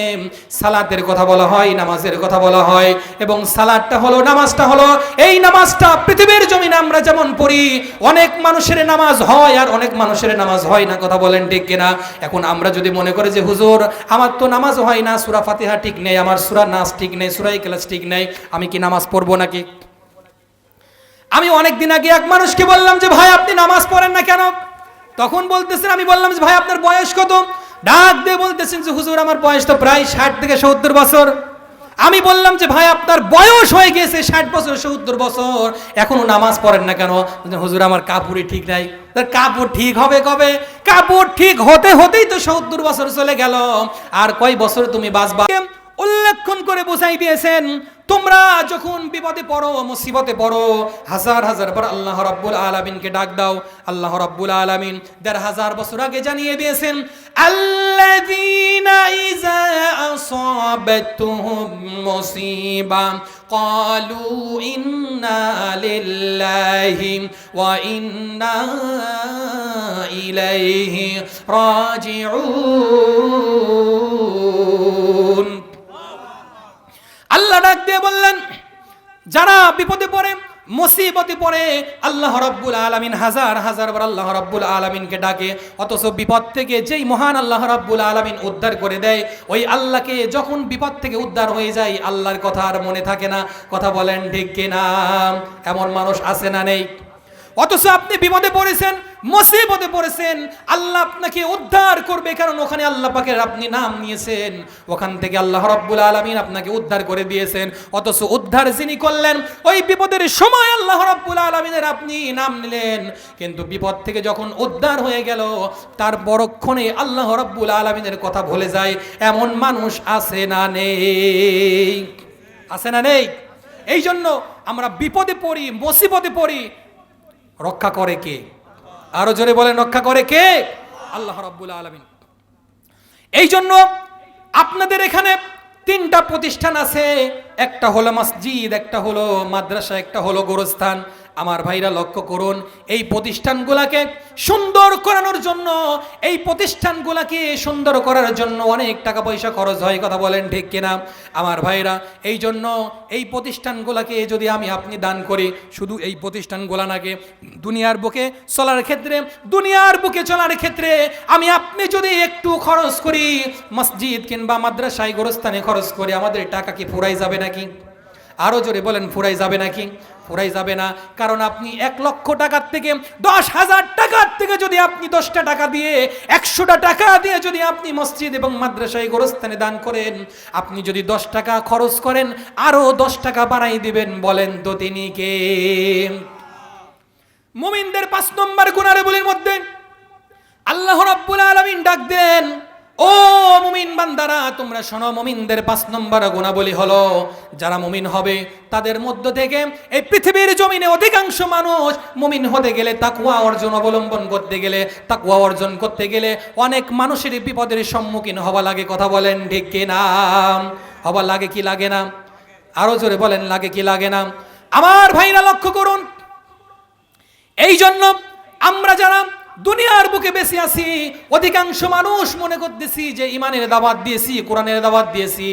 সালাতের কথা বলা হয়, নামাজের কথা বলা হয় এবং সালাতটা হলো, নামাজটা হলো, এই নামাজটা পৃথিবীর জমিনে আমরা যেমন পড়ি অনেক মানুষের নামাজ হয় আর অনেক মানুষের নামাজ হয় না, কথা বলেন ঠিক কিনা? এখন আমরা যদি মনে করি যে হুজুর আমার তো নামাজ হয় না, সূরা ফাতিহা ঠিক নেই, আমার সূরা নাস ঠিক নেই, সূরা ইখলাস ঠিক নেই, আমি কি নামাজ পড়বো নাকি? আমি অনেকদিন আগে এক মানুষকে বললাম যে ভাই আপনি নামাজ পড়েন না কেন? তখন বলতেছেন, আমি বললাম যে ভাই আপনার বয়স কত? ডাক দিয়ে বলতেছেন যে হুজুর আমার বয়স তো প্রায় ৬০ থেকে ৭০ বছর। আমি বললাম যে ভাই আপনার বয়স হয়ে গেছে ৬০ বছর ৭০ বছর, এখনো নামাজ পড়েন না কেন? হুজুর আমার কাপড়ই ঠিক নাই। কাপড় ঠিক হবে কবে? কাপড় ঠিক হতে হতেই তো ৭০ বছর চলে গেল, আর কয় বছর তুমি বাঁচবা? উল্লেখন করে বোঝাই দিয়েছেন তোমরা যখন বিপদে পড়ো, মুসিবতে পড়ো, হাজার হাজার বার আল্লাহ রাব্বুল আলামিনকে ডাক দাও। আল্লাহ রাব্বুল আলামিন ১৫০০ বছর আগে জানিয়ে দিয়েছেন আল্লাযীনা ইযা আসাবাতুহুম মুসিবা ক্বালু ইন্না লিল্লাহি ওয়া ইন্না ইলাইহি রাজিউন। আল্লাহ ডাক দিয়ে বললেন যারা বিপদে পড়ে, মুসিবতে পড়ে, আল্লাহ রাব্বুল আলামিন হাজার হাজার বার আল্লাহ রাব্বুল আলামিনকে ডাকে, অথচ বিপদ থেকে যেই মহান আল্লাহ রাব্বুল আলামিন উদ্ধার করে দেয়, ওই আল্লাহকে যখন বিপদ থেকে উদ্ধার হয়ে যায় আল্লাহর কথা আর মনে থাকে না, কথা বলেন ঠিক কিনা? এমন মানুষ আছে না নেই? অথচ আপনি বিপদে পড়েছেন, মুসিবতে পড়েছেন, আল্লাহ আপনাকে উদ্ধার করবে, কারণ ওখানে আল্লাহ পাকের আপনি নাম নিয়েছেন, ওখান থেকে আল্লাহ রাব্বুল আলামিন আপনাকে উদ্ধার করে দিয়েছেন। অথচ উদ্ধার যিনি করলেন ওই বিপদের সময় আল্লাহ রাব্বুল আলামিনের আপনি নাম নিলেন, কিন্তু বিপদ থেকে যখন উদ্ধার হয়ে গেল তার পরক্ষণে আল্লাহ রাব্বুল আলামিনের কথা ভুলে যায়, এমন মানুষ আছে না নেই? আছে না নেই? এই জন্য আমরা বিপদে পড়ি, মুসিবতে পড়ি, রক্ষা করে কে? আরো জোরে বলেন রক্ষা করে কে? আল্লাহ রাব্বুল আলামিন। এই জন্য আপনাদের এখানে 3টা প্রতিষ্ঠান আছে, একটা হলো মসজিদ, একটা হলো মাদ্রাসা, একটা হলো গোরস্থান। আমার ভাইরা লক্ষ্য করুন, এই প্রতিষ্ঠানগুলোকে সুন্দর করানোর জন্য, এই প্রতিষ্ঠানগুলোকে সুন্দর করার জন্য অনেক টাকা পয়সা খরচ হয়, কথা বলেন ঠিক কিনা? আমার ভাইরা এই জন্য এই প্রতিষ্ঠানগুলোকে যদি আমি আপনি দান করি, শুধু এই প্রতিষ্ঠানগুলো নাকি দুনিয়ার বুকে চলার ক্ষেত্রে, দুনিয়ার বুকে চলার ক্ষেত্রে আমি আপনি যদি একটু খরচ করি, মসজিদ কিংবা মাদ্রাসায় গোরস্থানে খরচ করি, আমাদের টাকা কি ফুরাই যাবে নাকি? আরো জোরে বলেন ফুরাই যাবে নাকি? ফুরাই যাবে না। কারণ আপনি ১ লক্ষ টাকার থেকে ১০,০০০ টাকার থেকে যদি আপনি ১০টা টাকা দিয়ে, ১০০টা টাকা দিয়ে যদি আপনি মসজিদ এবং মাদ্রাসায় গোরস্থানে দান করেন, আপনি যদি ১০ টাকা খরচ করেন আরো ১০ টাকা বাড়াই দিবেন, বলেন তো তিনি কে? মুমিনদের ৫ নম্বর গুণাবলীর মধ্যে আল্লাহ রাব্বুল আলামিন ডাক দেন, ও মুমিন বান্দারা তোমরা শোনো, মুমিনদের ৫ নম্বর গুণাবলী হলো যারা মুমিন হবে তাদের মধ্য থেকে এই পৃথিবীর জমিনে অধিকাংশ মানুষ মুমিন হতে গেলে, তাকওয়া অর্জন অবলম্বন করতে গেলে, তাকওয়া অর্জন করতে গেলে অনেক মানুষের বিপদের সম্মুখীন হওয়া লাগে, কথা বলেন ঠিক কিনা? হওয়া লাগে কি লাগে না? আরো জোরে বলেন লাগে কি লাগে না? আমার ভাইরা লক্ষ্য করুন, এই জন্য আমরা যারা দুনিয়ার বুকে বেশি আছি, অধিকাংশ মানুষ মনে করতেছি যে ইমানের দাওয়াত দিয়েছি, কোরআনের দাওয়াত দিয়েছি,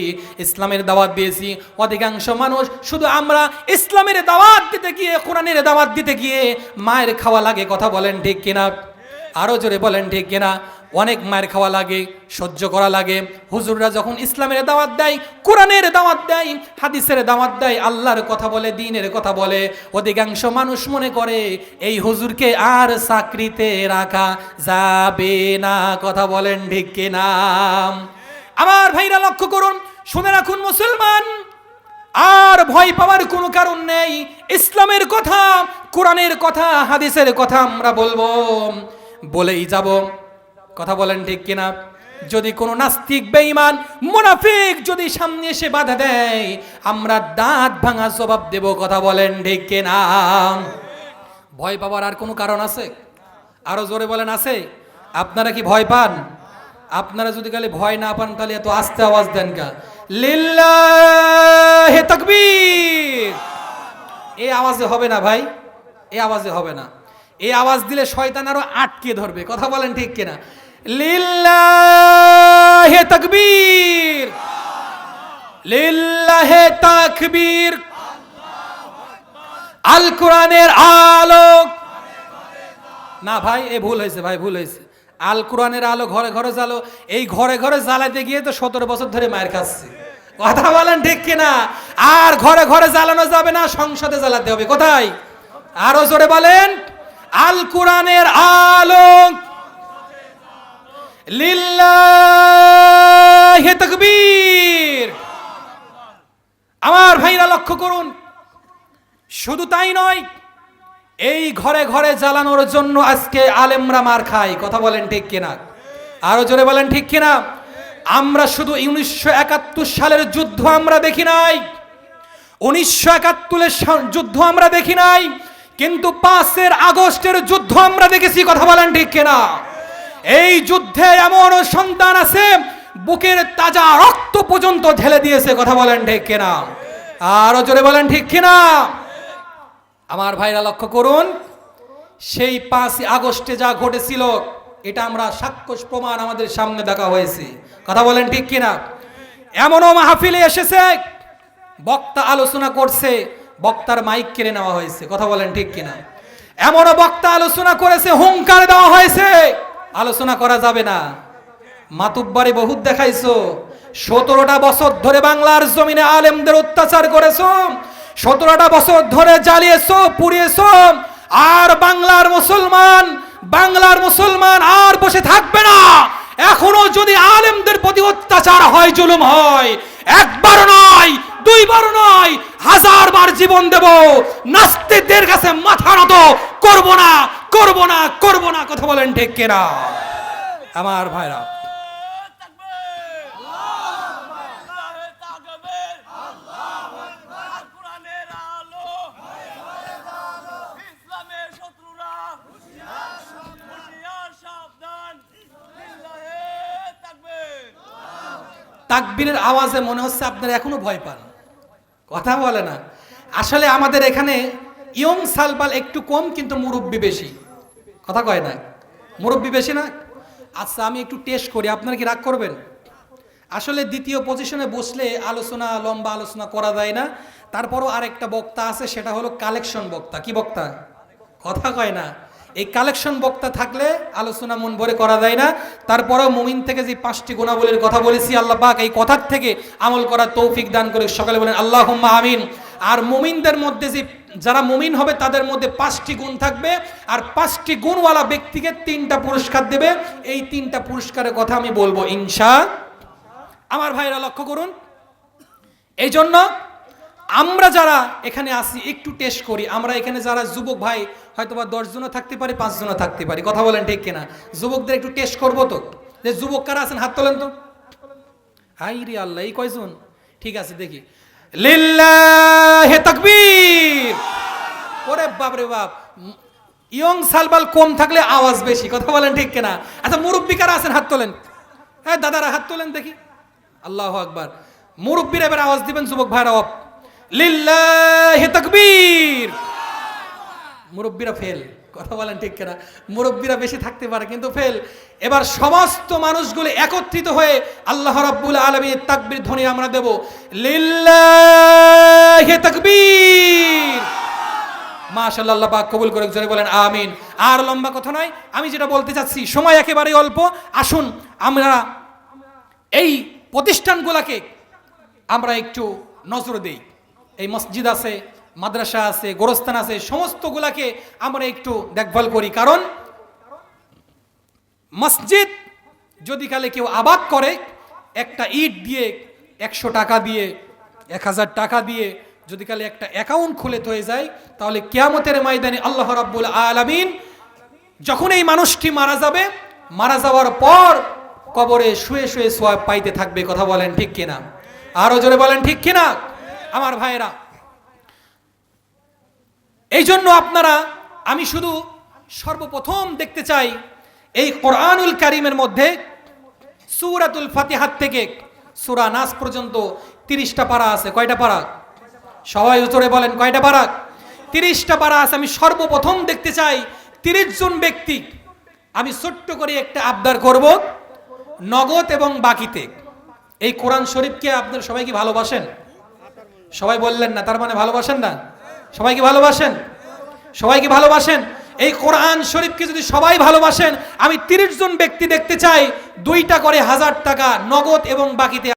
ইসলামের দাওয়াত দিয়েছি। অধিকাংশ মানুষ শুধু আমরা ইসলামের দাওয়াত দিতে গিয়ে, কোরআনের দাওয়াত দিতে গিয়ে মায়ের খাওয়া লাগে, কথা বলেন ঠিক কিনা? আরো জোরে বলেন ঠিক কিনা? অনেক মায়ের খাওয়া লাগে, সহ্য করা লাগে। হুজুররা যখন ইসলামের দাওয়াত দেয়, কোরআনের দাওয়াত দেয়, হাদিসের দাওয়াত দেয়, আল্লাহর কথা বলে, দ্বীনের কথা বলে, অধিকাংশ মানুষ মনে করে এই হুজুরকে আর চাকরিতে রাখা যাবে না, কথা বলেন ঠিক কিনা? আমার ভাইরা লক্ষ্য করুন, শুনে রাখুন মুসলমান, আর ভয় পাওয়ার কোনো কারণ নেই। ইসলামের কথা, কোরআনের কথা, হাদিসের কথা আমরা বলবো, বলেই যাব। কথা বলেন ঠিক কিনা? যদি কোনো নাস্তিক বেঈমান মুনাফিক যদি সামনে এসে বাধা দেয়, আমরা দাঁত ভাঙা জবাব দেব। কথা বলেন ঠিক কিনা? ভয় পাওয়ার আর কোনো কারণ আছে? আরো জোরে বলেন, আছে? আপনারা কি ভয় পান? আপনারা যদি খালি ভয় না পান তাহলে এত আস্তে আওয়াজ দেন কা? লিল্লাহি তাকবীর। এই আওয়াজে হবে না ভাই, এই আওয়াজে হবে না। এই আওয়াজ দিলে শয়তান আরো আটকে ধরবে। কথা বলেন ঠিক কিনা? লিল্লাহি তাকবীর, লিল্লাহি তাকবীর। আল কোরআনের আলোক। না ভাই, এ ভুল হয়েছে ভাই, ভুল হয়েছে। আল কোরআনের আলো ঘরে ঘরে জ্বালো। এই ঘরে ঘরে জ্বালাতে গিয়ে তো 17 বছর ধরে মায়ের খাচ্ছে। কথা বলেন ঠিক কিনা? আর ঘরে ঘরে জ্বালানো যাবে না, সংসদে জ্বালাতে হবে। কোথায়? আরো জোরে বলেন, আল কোরআনের আলো। লিল্লাহি তাকবীর। আমার ভাইরা লক্ষ্য করুন, শুধু তাই নয়, এই ঘরে ঘরে জ্বালানোর জন্য আজকে আলেমরা মার খায়। কথা বলেন ঠিক কিনা? আরো জোরে বলেন ঠিক কিনা? আমরা শুধু 1971 সালের যুদ্ধ আমরা দেখি নাই, 1971 যুদ্ধ আমরা দেখি নাই, কিন্তু 5 আগস্টের যুদ্ধ আমরা দেখেছি। কথা বলেন ঠিক কিনা? এই যুদ্ধে এমন সন্তান আছে বুকের তাজা রক্ত পর্যন্ত ঢেলে দিয়েছে। কথা বলেন ঠিক কিনা? আরো জোরে বলেন ঠিক কিনা? আমার ভাইরা লক্ষ্য করুন, সেই 5 আগস্টে যা ঘটেছিল এটা আমরা সাক্ষ্য প্রমাণ আমাদের সামনে দেখা হয়েছে। কথা বলেন ঠিক কিনা? এমনও মাহফিলে এসেছে, বক্তা আলোচনা করছে, বক্তার মাইক কেড়ে নেওয়া হয়েছে। কথা বলেন ঠিক কিনা? এমনও বক্তা আলোচনা করেছে, হুঙ্কার দেওয়া হয়েছে, আলোচনা করা যাবে না। মাতুব্বারে বহুত দেখাইছো, 17টা বছর ধরে বাংলার জমিনে আলেমদের অত্যাচার করেছো, 17টা বছর ধরে জ্বালিয়েছো, পুড়িয়েছো। আর বাংলার মুসলমান আর বসে থাকবে না। এখনো যদি আলেমদের প্রতি অত্যাচার হয়, জুলুম হয়, একবার নয়, 2 বার নয়, 1000 বার জীবন দেব, নাস্তিকদের কাছে মাথা নত করব না, করব না, করব না। কথা বলেন ঠিক কিনা? আমার ভাইরা, তাকবীরের আওয়াজে মনে হচ্ছে আপনারা এখনো ভয় পান। কথা বলে না। আসলে আমাদের এখানে ইয়ং সালবাল একটু কম, কিন্তু মুরব্বী বেশি। কথা কয় না? মুরব্বী বেশি না? আচ্ছা, আমি একটু টেস্ট করি, আপনারা কি রাগ করবেন? আসলে দ্বিতীয় পজিশনে বসলে লম্বা আলোচনা করা যায় না। তারপরও আরেকটা বক্তা আছে, সেটা হলো কালেকশন বক্তা। কি বক্তা? কথা কয় না। এই কালেকশন বক্তা থাকলে আলোচনা মন ভরে করা যায় না। তারপরেও মুমিন থেকে যে 5টি গুণাবলীর কথা বলেছি, আল্লাহ পাক এই কথার থেকে আমল করার তৌফিক দান করে। সকালে বলেন আল্লাহুম্মা আমিন। আর মুমিনদের মধ্যে যারা মুমিন হবে তাদের মধ্যে 5টি গুণ থাকবে, আর 5টি গুণওয়ালা ব্যক্তিকে 3টা পুরস্কার দেবে। এই 3টা পুরস্কারের কথা আমি বলবো ইনশাআল্লাহ। আমার ভাইরা লক্ষ্য করুন, এই জন্য আমরা যারা এখানে আসি একটু টেস্ট করি। আমরা এখানে যারা যুবক ভাই, হয়তো বা 10 জনও থাকতে পারি, 5 জনও থাকতে পারি। কথা বলেন ঠিক কিনা? যুবকদের একটু টেস্ট করবো তো, যে যুবক কারা আছেন হাত তোলেন তো। হাই রে আল্লাহ, এই কয়জন? ঠিক আছে, দেখি। লিল্লাহি তাকবীর। ওরে বাপ রে বাপ, ইয়ং সালবাল কম থাকলে আওয়াজ বেশি। কথা বলেন ঠিক কিনা? আচ্ছা, মুরব্বী কারা আছেন হাত তোলেন। হ্যাঁ দাদারা হাত তোলেন দেখি। আল্লাহু আকবার। মুরব্বীরা এবার আওয়াজ দিবেন, যুবক ভাইরা অফ। লিল্লাহি তাকবীর। মুরব্বীরা ফেল। কথা বলেন ঠিক কিনা? মুরব্বীরা বেশি থাকতে পারে কিন্তু ফেল। এবার সমস্ত মানুষগুলো একত্রিত হয়ে আল্লাহ রাব্বুল আলামিনের তাকবীর ধ্বনি আমরা দেব। লিল্লাহি তাকবীর। মাশাআল্লাহ, আল্লাহ পাক কবুল করে। জোরে বলেন আমিন। আর লম্বা কথা নয়, আমি যেটা বলতে চাচ্ছি, সময় একেবারেই অল্প। আসুন আমরা এই প্রতিষ্ঠানগুলোকে আমরা একটু নজর দেই। এই মসজিদ আছে, মাদ্রাসা আছে, গোরস্থান আছে, সমস্তগুলাকে আমরা একটু দেখভাল করি। কারণ মসজিদ যদি কালে কেউ আবাদ করে, একটা ইট দিয়ে, 100 টাকা দিয়ে, 1000 টাকা দিয়ে যদি কালে একটা অ্যাকাউন্ট খুলে হয়ে যায়, তাহলে কিয়ামতের ময়দানে আল্লাহ রাব্বুল আলামিন যখন এই মানুষটি মারা যাবে, মারা যাওয়ার পর কবরে শুয়ে শুয়ে সোয়াব পাইতে থাকবে। কথা বলেন ঠিক কিনা? আরো জোরে বলেন ঠিক কিনা আমার ভাইয়েরা। এই জন্য আপনারা, আমি শুধু সর্বপ্রথম দেখতে চাই এই কোরআনুল কারীমের মধ্যে সূরাতুল ফাতিহা থেকে সূরা নাস পর্যন্ত 30টা পারা আছে। কয়টা পারা? সবাই উত্তরে বলেন কয়টা পারা? 30টা পারা আছে। আমি সর্বপ্রথম দেখতে চাই 30 জন ব্যক্তি, আমি ছোট্ট করে একটা আবদার করব, নগদ এবং বাকিতে এই কোরআন শরীফকে আপনারা সবাই কি ভালোবাসেন? সবাই বললেন না, তার মানে ভালোবাসেন না। সবাই কি ভালোবাসেন? সবাই কি ভালোবাসেন? এই কোরআন শরীফকে যদি সবাই ভালোবাসেন, আমি 30 জন ব্যক্তি দেখতে চাই 2টা করে 1000 টাকা নগদ এবং বাকিতে